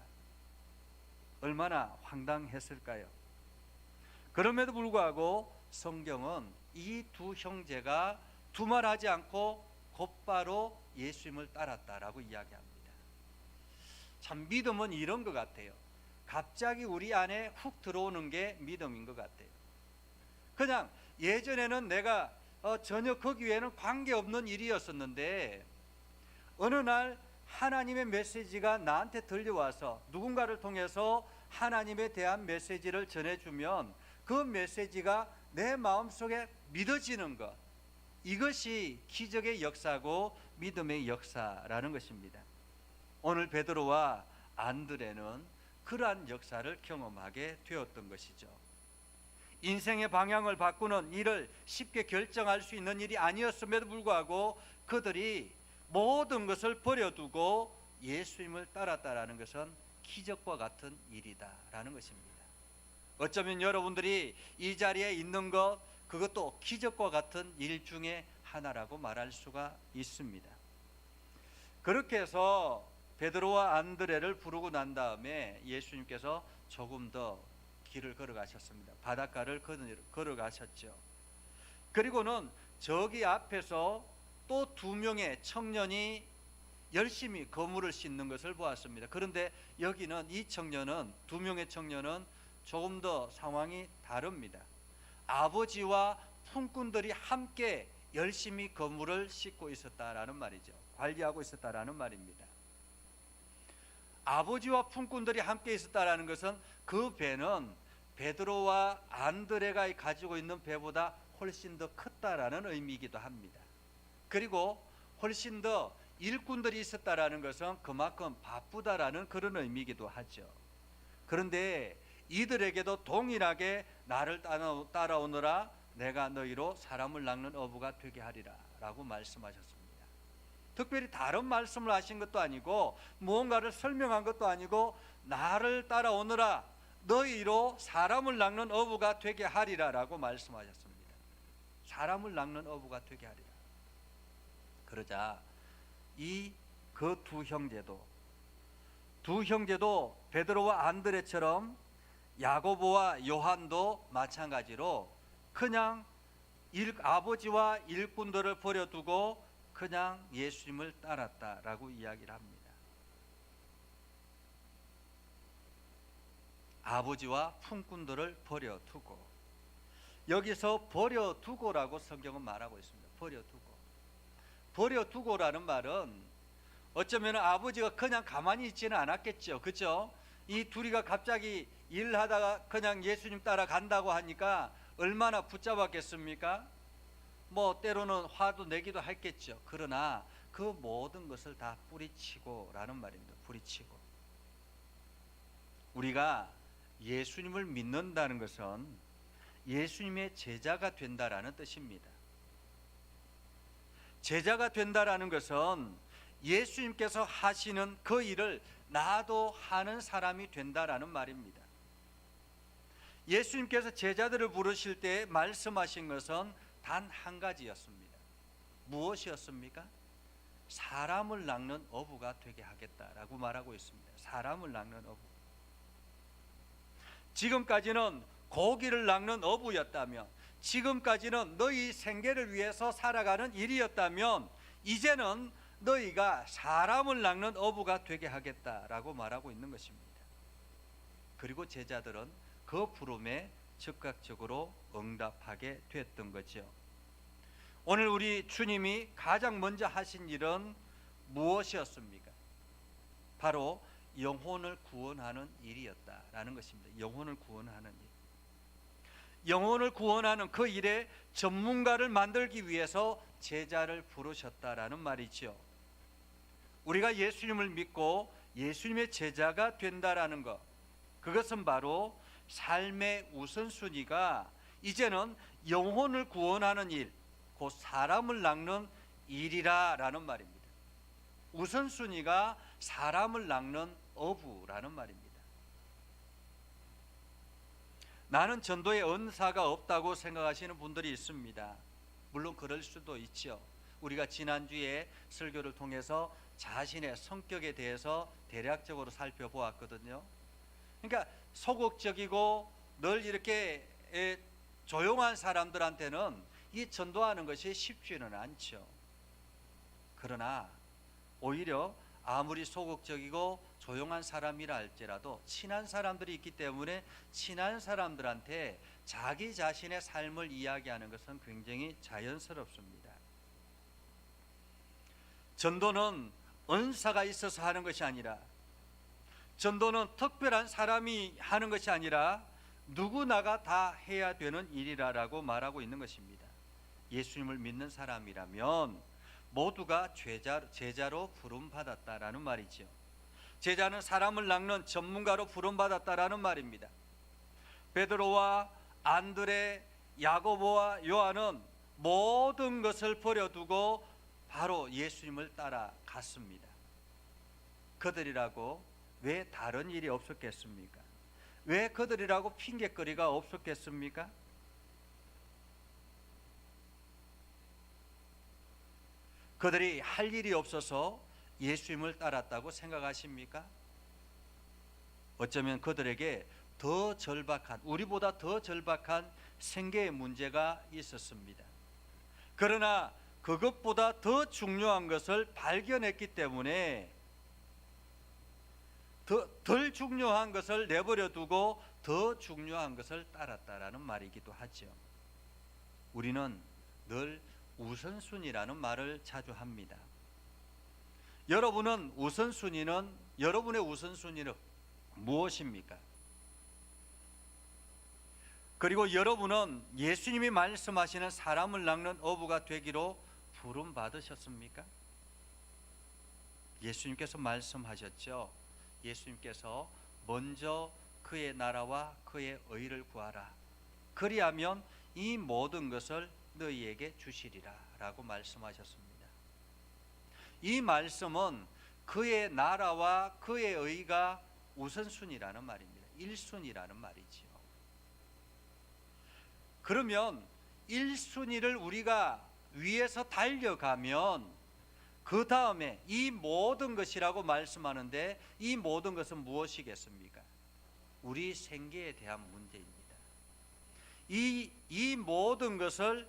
얼마나 황당했을까요? 그럼에도 불구하고 성경은 이 두 형제가 두말하지 않고 곧바로 예수님을 따랐다라고 이야기합니다. 참 믿음은 이런 것 같아요. 갑자기 우리 안에 훅 들어오는 게 믿음인 것 같아요. 그냥 예전에는 내가 전혀 거기에는 관계없는 일이었었는데 어느 날 하나님의 메시지가 나한테 들려와서 누군가를 통해서 하나님에 대한 메시지를 전해주면 그 메시지가 내 마음속에 믿어지는 것, 이것이 기적의 역사고 믿음의 역사라는 것입니다. 오늘 베드로와 안드레는 그러한 역사를 경험하게 되었던 것이죠. 인생의 방향을 바꾸는 일을 쉽게 결정할 수 있는 일이 아니었음에도 불구하고 그들이 모든 것을 버려두고 예수님을 따랐다라는 것은 기적과 같은 일이다라는 것입니다. 어쩌면 여러분들이 이 자리에 있는 것, 그것도 기적과 같은 일 중에 하나라고 말할 수가 있습니다. 그렇게 해서 베드로와 안드레를 부르고 난 다음에 예수님께서 조금 더 길을 걸어가셨습니다. 바닷가를 걸어가셨죠. 그리고는 저기 앞에서 또 두 명의 청년이 열심히 거물을 씻는 것을 보았습니다. 그런데 여기는 이 청년은, 두 명의 청년은 조금 더 상황이 다릅니다. 아버지와 품꾼들이 함께 열심히 그물을 씻고 있었다라는 말이죠. 관리하고 있었다라는 말입니다. 아버지와 품꾼들이 함께 있었다라는 것은 그 배는 베드로와 안드레가 가지고 있는 배보다 훨씬 더 컸다라는 의미이기도 합니다. 그리고 훨씬 더 일꾼들이 있었다라는 것은 그만큼 바쁘다라는 그런 의미이기도 하죠. 그런데 이들에게도 동일하게 나를 따라오너라 내가 너희로 사람을 낚는 어부가 되게 하리라 라고 말씀하셨습니다. 특별히 다른 말씀을 하신 것도 아니고 무언가를 설명한 것도 아니고 나를 따라오너라 너희로 사람을 낚는 어부가 되게 하리라 라고 말씀하셨습니다. 사람을 낚는 어부가 되게 하리라. 그러자 그 두 형제도 베드로와 안드레처럼 야고보와 요한도 마찬가지로 그냥 아버지와 일꾼들을 버려두고 그냥 예수님을 따랐다라고 이야기를 합니다. 아버지와 품꾼들을 버려두고, 여기서 버려두고라고 성경은 말하고 있습니다. 버려두고라는 말은 어쩌면 아버지가 그냥 가만히 있지는 않았겠죠. 그렇죠? 이 둘이가 갑자기 일하다가 그냥 예수님 따라간다고 하니까 얼마나 붙잡았겠습니까? 뭐 때로는 화도 내기도 했겠죠. 그러나 그 모든 것을 다 뿌리치고라는 말입니다. 뿌리치고. 우리가 예수님을 믿는다는 것은 예수님의 제자가 된다라는 뜻입니다. 제자가 된다라는 것은 예수님께서 하시는 그 일을 나도 하는 사람이 된다라는 말입니다. 예수님께서 제자들을 부르실 때 말씀하신 것은 단 한 가지였습니다. 무엇이었습니까? 사람을 낚는 어부가 되게 하겠다라고 말하고 있습니다. 사람을 낚는 어부. 지금까지는 고기를 낚는 어부였다면, 지금까지는 너희 생계를 위해서 살아가는 일이었다면, 이제는 너희가 사람을 낚는 어부가 되게 하겠다라고 말하고 있는 것입니다. 그리고 제자들은 그 부름에 즉각적으로 응답하게 됐던 거죠. 오늘 우리 주님이 가장 먼저 하신 일은 무엇이었습니까? 바로 영혼을 구원하는 일이었다라는 것입니다. 영혼을 구원하는 일. 영혼을 구원하는 그 일에 전문가를 만들기 위해서 제자를 부르셨다라는 말이죠. 우리가 예수님을 믿고 예수님의 제자가 된다라는 것, 그것은 바로 삶의 우선순위가 이제는 영혼을 구원하는 일, 곧 사람을 낚는 일이라는 말입니다. 우선순위가 사람을 낚는 어부라는 말입니다. 나는 전도의 은사가 없다고 생각하시는 분들이 있습니다. 물론 그럴 수도 있죠. 우리가 지난주에 설교를 통해서 자신의 성격에 대해서 대략적으로 살펴보았거든요. 그러니까 소극적이고 늘 이렇게 조용한 사람들한테는 이 전도하는 것이 쉽지는 않죠. 그러나 오히려 아무리 소극적이고 조용한 사람이라 할지라도 친한 사람들이 있기 때문에 친한 사람들한테 자기 자신의 삶을 이야기하는 것은 굉장히 자연스럽습니다. 전도는 은사가 있어서 하는 것이 아니라, 전도는 특별한 사람이 하는 것이 아니라 누구나가 다 해야 되는 일이라고 말하고 있는 것입니다. 예수님을 믿는 사람이라면 모두가 제자로 부름받았다라는 말이죠. 제자는 사람을 낚는 전문가로 부름받았다라는 말입니다. 베드로와 안드레, 야고보와 요한은 모든 것을 버려두고 바로 예수님을 따라갔습니다. 그들이라고 왜 다른 일이 없었겠습니까? 왜 그들이라고 핑계거리가 없었겠습니까? 그들이 할 일이 없어서 예수님을 따랐다고 생각하십니까? 어쩌면 그들에게 더 절박한, 우리보다 더 절박한 생계의 문제가 있었습니다. 그러나 그것보다 더 중요한 것을 발견했기 때문에 덜 중요한 것을 내버려 두고 더 중요한 것을 따랐다라는 말이기도 하죠. 우리는 늘 우선순위라는 말을 자주 합니다. 여러분의 우선순위는 무엇입니까? 그리고 여러분은 예수님이 말씀하시는 사람을 낚는 어부가 되기로 부름 받으셨습니까? 예수님께서 말씀하셨죠. 예수님께서 먼저 그의 나라와 그의 의를 구하라. 그리하면 이 모든 것을 너희에게 주시리라 라고 말씀하셨습니다. 이 말씀은 그의 나라와 그의 의가 우선순위라는 말입니다. 1순위라는 말이지요. 그러면 1순위를 우리가 위에서 달려가면 그 다음에 이 모든 것이라고 말씀하는데 이 모든 것은 무엇이겠습니까? 우리 생계에 대한 문제입니다. 이 모든 것을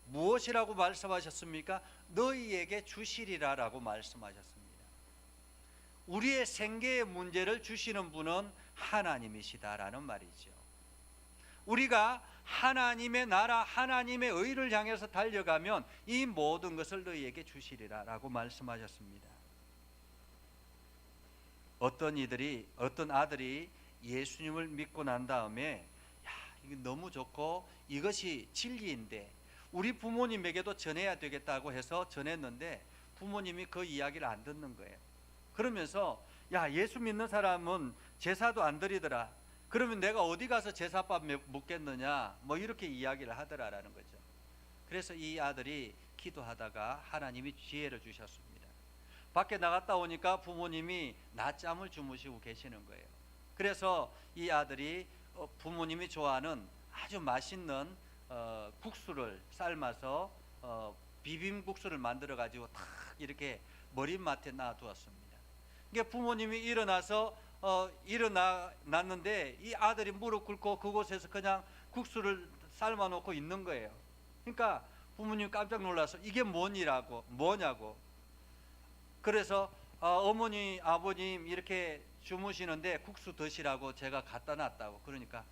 무엇이라고 말씀하셨습니까? 너희에게 주시리라라고 말씀하셨습니다. 우리의 생계의 문제를 주시는 분은 하나님이시다라는 말이죠. 우리가 하나님의 나라, 하나님의 의를 향해서 달려가면 이 모든 것을 너희에게 주시리라라고 말씀하셨습니다. 어떤 아들이 예수님을 믿고 난 다음에 이게 너무 좋고 이것이 진리인데 우리 부모님에게도 전해야 되겠다고 해서 전했는데 부모님이 그 이야기를 안 듣는 거예요. 그러면서 예수 믿는 사람은 제사도 안 드리더라. 그러면 내가 어디 가서 제사밥 묻겠느냐 이렇게 이야기를 하더라라는 거죠. 그래서 이 아들이 기도하다가 하나님이 지혜를 주셨습니다. 밖에 나갔다 오니까 부모님이 낮잠을 주무시고 계시는 거예요. 그래서 이 아들이 부모님이 좋아하는 아주 맛있는 국수를 삶아서 비빔국수를 만들어 가지고 탁 이렇게 머리맡에 놔두었습니다. 그러니까 부모님이 일어났는데 이 아들이 무릎 꿇고 그곳에서 그냥 국수를 삶아 놓고 있는 거예요. 그러니까 부모님 깜짝 놀라서 이게 뭐냐고. 그래서 어머니 아버님 이렇게 주무시는데 국수 드시라고 제가 갖다 놨다고. 그러니까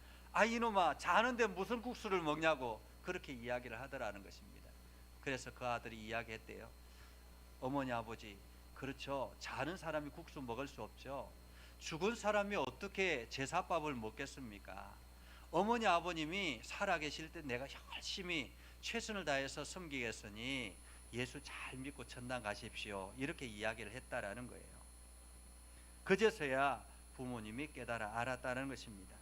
이놈아 자는데 무슨 국수를 먹냐고 그렇게 이야기를 하더라는 것입니다. 그래서 그 아들이 이야기했대요. 어머니 아버지, 그렇죠, 자는 사람이 국수 먹을 수 없죠. 죽은 사람이 어떻게 제사밥을 먹겠습니까? 어머니 아버님이 살아계실 때 내가 열심히 최선을 다해서 섬기겠으니 예수 잘 믿고 천당 가십시오, 이렇게 이야기를 했다라는 거예요. 그제서야 부모님이 깨달아 알았다는 것입니다.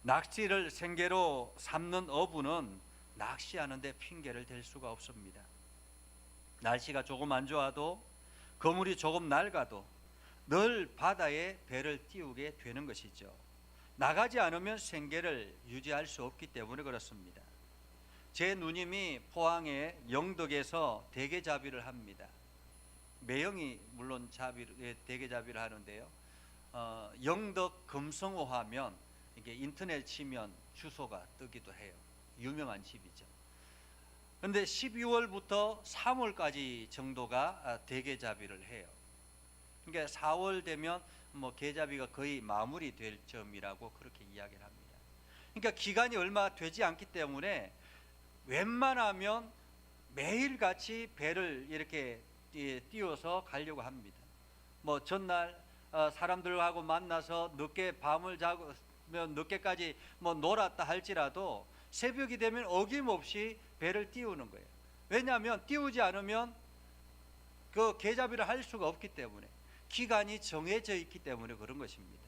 낚시를 생계로 삼는 어부는 낚시하는데 핑계를 댈 수가 없습니다. 날씨가 조금 안 좋아도 그물이 조금 낡아도 늘 바다에 배를 띄우게 되는 것이죠. 나가지 않으면 생계를 유지할 수 없기 때문에 그렇습니다. 제 누님이 포항의 영덕에서 대게잡이를 합니다. 매형이 물론 대게잡이를 하는데요. 영덕 금성호 하면 이게 인터넷 치면 주소가 뜨기도 해요. 유명한 집이죠. 그런데 12월부터 3월까지 정도가 대게잡이를 해요. 그러니까 4월 되면 게잡이가 거의 마무리될 점이라고 그렇게 이야기를 합니다. 그러니까 기간이 얼마 되지 않기 때문에 웬만하면 매일같이 배를 이렇게 띄워서 가려고 합니다. 전날 사람들하고 만나서 늦게 밤을 자고 늦게까지 놀았다 할지라도 새벽이 되면 어김없이 배를 띄우는 거예요. 왜냐하면 띄우지 않으면 그 게잡이를 할 수가 없기 때문에, 기간이 정해져 있기 때문에 그런 것입니다.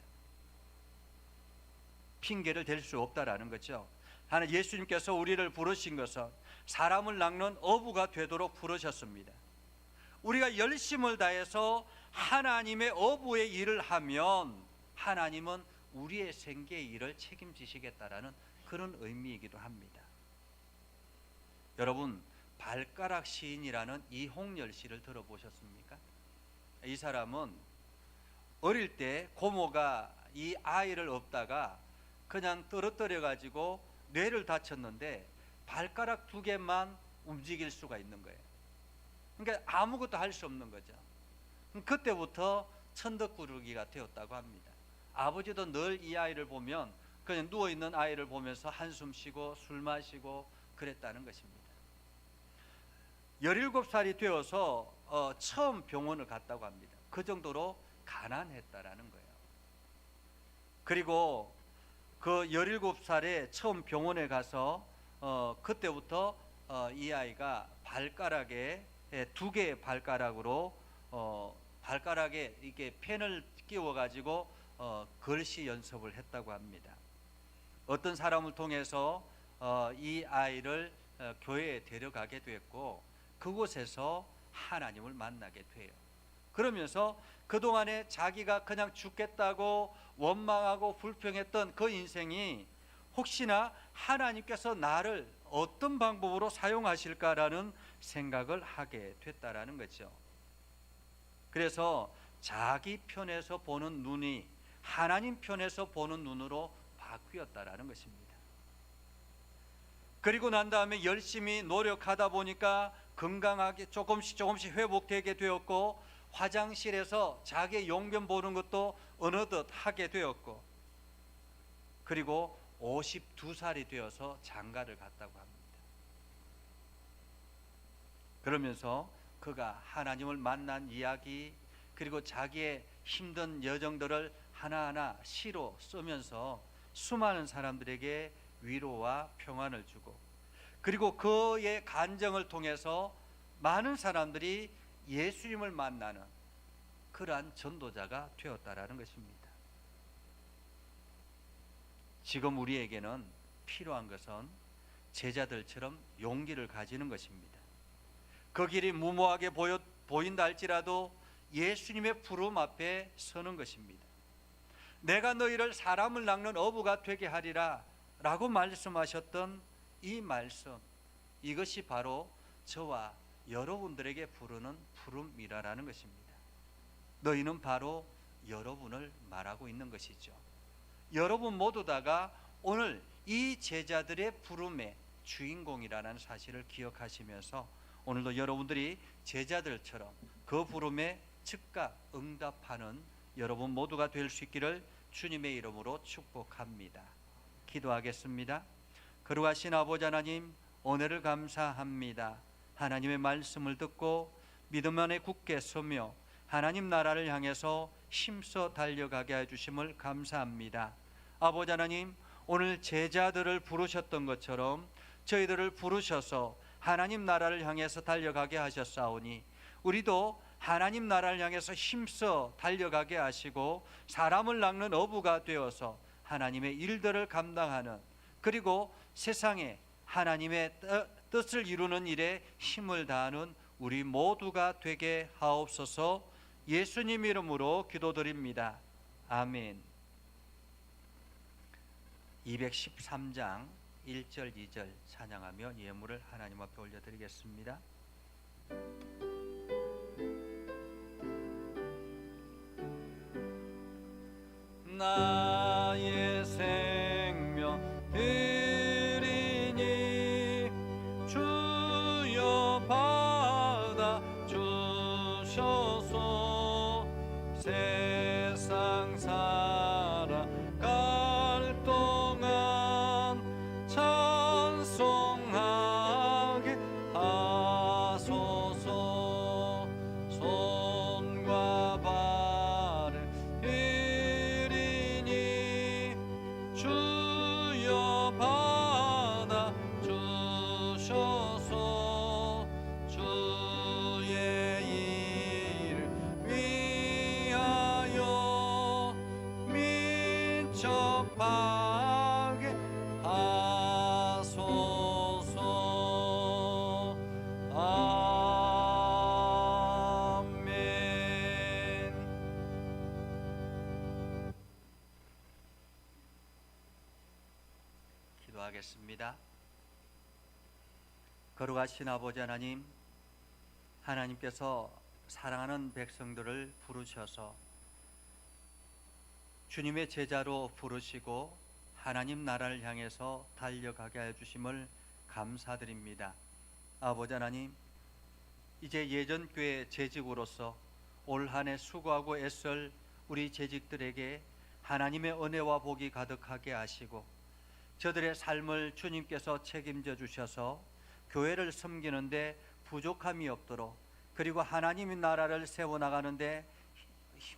핑계를 댈 수 없다라는 거죠. 하나 예수님께서 우리를 부르신 것은 사람을 낚는 어부가 되도록 부르셨습니다. 우리가 열심을 다해서 하나님의 어부의 일을 하면 하나님은 우리의 생계의 일을 책임지시겠다라는 그런 의미이기도 합니다. 여러분, 발가락 시인이라는 이홍열 씨를 들어보셨습니까? 이 사람은 어릴 때 고모가 이 아이를 업다가 그냥 떨어뜨려 가지고 뇌를 다쳤는데 발가락 2개만 움직일 수가 있는 거예요. 그러니까 아무것도 할 수 없는 거죠. 그때부터 천덕꾸러기가 되었다고 합니다. 아버지도 늘 이 아이를 보면 그냥 누워있는 아이를 보면서 한숨 쉬고 술 마시고 그랬다는 것입니다. 17살이 되어서 처음 병원을 갔다고 합니다. 그 정도로 가난했다라는 거예요. 그리고 그 17살에 처음 병원에 가서 그때부터 이 아이가 발가락에 2개의 발가락으로 발가락에 이렇게 펜을 끼워 가지고 글씨 연습을 했다고 합니다. 어떤 사람을 통해서 이 아이를 교회에 데려가게 됐고 그곳에서 하나님을 만나게 돼요. 그러면서 그동안에 자기가 그냥 죽겠다고 원망하고 불평했던 그 인생이 혹시나 하나님께서 나를 어떤 방법으로 사용하실까라는 생각을 하게 됐다라는 거죠. 그래서 자기 편에서 보는 눈이 하나님 편에서 보는 눈으로 바뀌었다라는 것입니다. 그리고 난 다음에 열심히 노력하다 보니까 건강하게 조금씩 회복되게 되었고 화장실에서 자기의 용변 보는 것도 어느덧 하게 되었고 그리고 52살이 되어서 장가를 갔다고 합니다. 그러면서 그가 하나님을 만난 이야기 그리고 자기의 힘든 여정들을 하나하나 시로 쓰면서 수많은 사람들에게 위로와 평안을 주고 그리고 그의 간증을 통해서 많은 사람들이 예수님을 만나는 그러한 전도자가 되었다라는 것입니다. 지금 우리에게는 필요한 것은 제자들처럼 용기를 가지는 것입니다. 그 길이 무모하게 보인다 할지라도 예수님의 부름 앞에 서는 것입니다. 내가 너희를 사람을 낚는 어부가 되게 하리라 라고 말씀하셨던 이 말씀, 이것이 바로 저와 여러분들에게 부르는 부름이라는 것입니다. 너희는 바로 여러분을 말하고 있는 것이죠. 여러분 모두 다가 오늘 이 제자들의 부름의 주인공이라는 사실을 기억하시면서 오늘도 여러분들이 제자들처럼 그 부름에 즉각 응답하는 여러분 모두가 될 수 있기를 주님의 이름으로 축복합니다. 기도하겠습니다. 거룩하신 아버지 하나님, 은혜를 감사합니다. 하나님의 말씀을 듣고 믿음 안에 굳게 서며 하나님 나라를 향해서 힘써 달려가게 해주심을 감사합니다. 아버지 하나님, 오늘 제자들을 부르셨던 것처럼 저희들을 부르셔서 하나님 나라를 향해서 달려가게 하셨사오니 우리도 하나님 나라를 향해서 힘써 달려가게 하시고 사람을 낚는 어부가 되어서 하나님의 일들을 감당하는 그리고 세상에 하나님의 뜻을 이루는 일에 힘을 다하는 우리 모두가 되게 하옵소서. 예수님 이름으로 기도드립니다. 아멘. 213장 1절 2절 찬양하며 예물을 하나님 앞에 올려드리겠습니다. 나의 생명 드리니 주여 받아 주셔서 세상 살아갈 동안 찬송하게 하소서. 손과 발을 드리니 주여 받아 주셔서 주의 일을 위하여 민첩하게 하소서. 아멘. 기도하겠습니다. 거룩하신 아버지 하나님, 하나님께서 사랑하는 백성들을 부르셔서 주님의 제자로 부르시고 하나님 나라를 향해서 달려가게 해주심을 감사드립니다. 아버지 하나님, 이제 예전교회 재직으로서 올 한 해 수고하고 애쓸 우리 재직들에게 하나님의 은혜와 복이 가득하게 하시고 저들의 삶을 주님께서 책임져 주셔서 교회를 섬기는데 부족함이 없도록, 그리고 하나님의 나라를 세워나가는데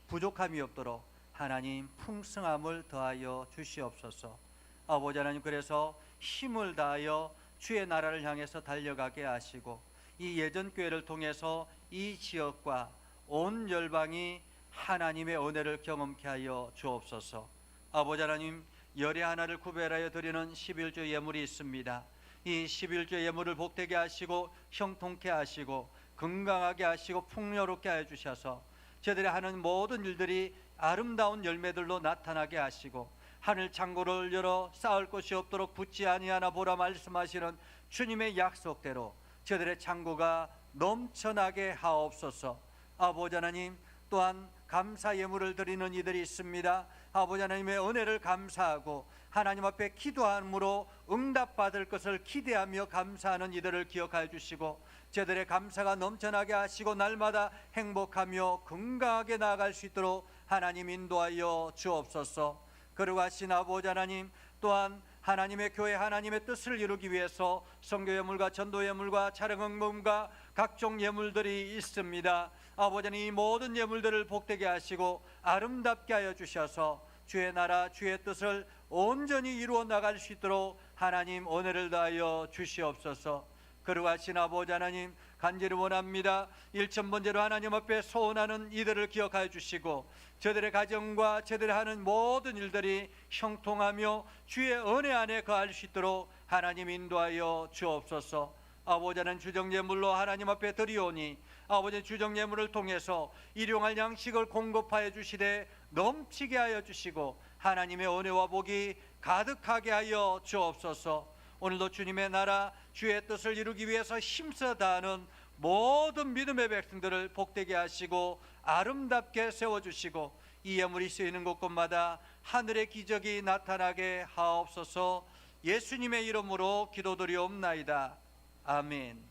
부족함이 없도록 하나님 풍성함을 더하여 주시옵소서. 아버지 하나님, 그래서 힘을 다하여 주의 나라를 향해서 달려가게 하시고 이 예전교회를 통해서 이 지역과 온 열방이 하나님의 은혜를 경험케 하여 주옵소서. 아버지 하나님, 열의 하나를 구별하여 드리는 11조 예물이 있습니다. 이 11조 예물을 복되게 하시고 형통케 하시고 건강하게 하시고 풍요롭게 하여 주셔서 저들이 하는 모든 일들이 아름다운 열매들로 나타나게 하시고 하늘 창고를 열어 쌓을 곳이 없도록 붙지 아니하나 보라 말씀하시는 주님의 약속대로 저들의 창고가 넘쳐나게 하옵소서. 아버지 하나님, 또한 감사 예물을 드리는 이들이 있습니다. 아버지 하나님의 은혜를 감사하고 하나님 앞에 기도함으로 응답받을 것을 기대하며 감사하는 이들을 기억하여 주시고 저들의 감사가 넘쳐나게 하시고 날마다 행복하며 건강하게 나아갈 수 있도록 하나님 인도하여 주옵소서. 그러고 하신 아버지 하나님, 또한 하나님의 교회 하나님의 뜻을 이루기 위해서 선교 예물과 전도 예물과 차량 헌금과 각종 예물들이 있습니다. 아버지는 이 모든 예물들을 복되게 하시고 아름답게 하여 주셔서 주의 나라 주의 뜻을 온전히 이루어 나갈 수 있도록 하나님 은혜를 다하여 주시옵소서. 그러고 하신 아버지 하나님, 간절히 원합니다. 일천번제로 하나님 앞에 소원하는 이들을 기억하여 주시고 저들의 가정과 저들이 하는 모든 일들이 형통하며 주의 은혜 안에 거할 수 있도록 하나님 인도하여 주옵소서. 아버지 하나님, 주정예물로 하나님 앞에 드리오니 아버지 주정예물을 통해서 일용할 양식을 공급하여 주시되 넘치게 하여 주시고 하나님의 은혜와 복이 가득하게 하여 주옵소서. 오늘도 주님의 나라 주의 뜻을 이루기 위해서 힘써 다하는 모든 믿음의 백성들을 복되게 하시고 아름답게 세워주시고 이 예물이 쓰이는 곳곳마다 하늘의 기적이 나타나게 하옵소서. 예수님의 이름으로 기도드리옵나이다. 아멘.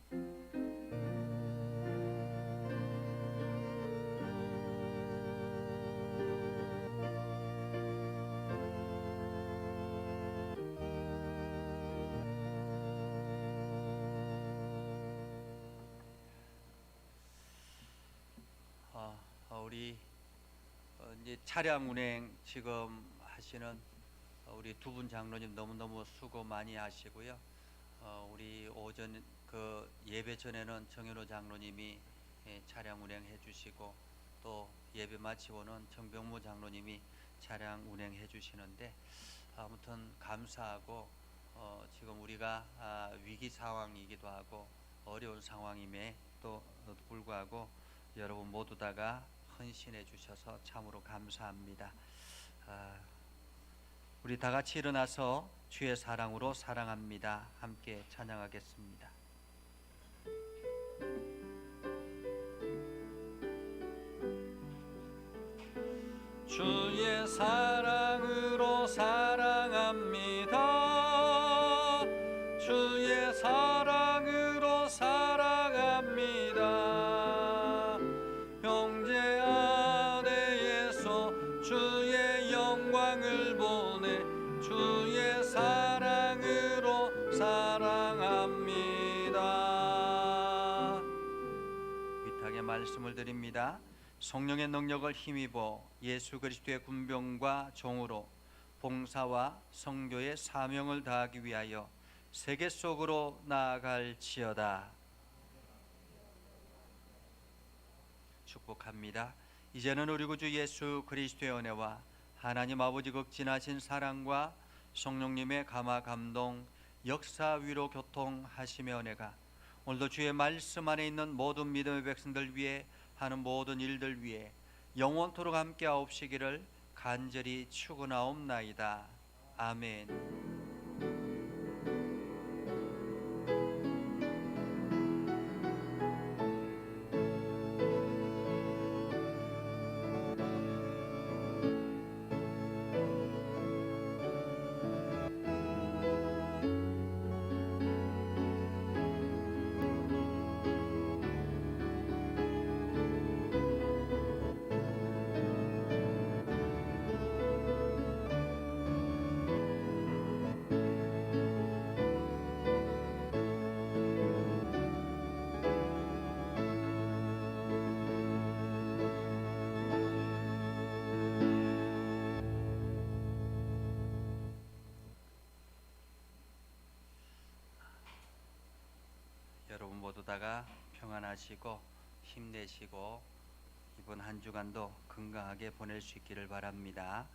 우리 이제 차량 운행 지금 하시는 우리 두 분 장로님 너무너무 수고 많이 하시고요. 우리 오전 그 예배 전에는 정현호 장로님이 차량 운행해 주시고 또 예배 마치고는 정병무 장로님이 차량 운행해 주시는데 아무튼 감사하고 지금 우리가 위기 상황이기도 하고 어려운 상황임에 또 불구하고 여러분 모두 다가 헌신해 주셔서 참으로 감사합니다. 우리 다 같이 일어나서 주의 사랑으로 사랑합니다. 함께 찬양하겠습니다. 주의 사랑으로 사랑합니다. 주의 사랑으로 사랑합니다. 형제 아래에서 주의 영광을 보내 주의 사랑으로 사랑합니다. 위탁의 말씀을 드립니다. 성령의 능력을 힘입어 예수 그리스도의 군병과 종으로 봉사와 선교의 사명을 다하기 위하여 세계 속으로 나아갈지어다. 축복합니다. 이제는 우리 구주 예수 그리스도의 은혜와 하나님 아버지 극진하신 사랑과 성령님의 감화 감동 역사 위로 교통하심의 은혜가 오늘도 주의 말씀 안에 있는 모든 믿음의 백성들 위해 하는 모든 일들 위해 영원토록 함께 하옵시기를 간절히 축원하옵나이다. 아멘. 나누다가 평안하시고 힘내시고 이번 한 주간도 건강하게 보낼 수 있기를 바랍니다.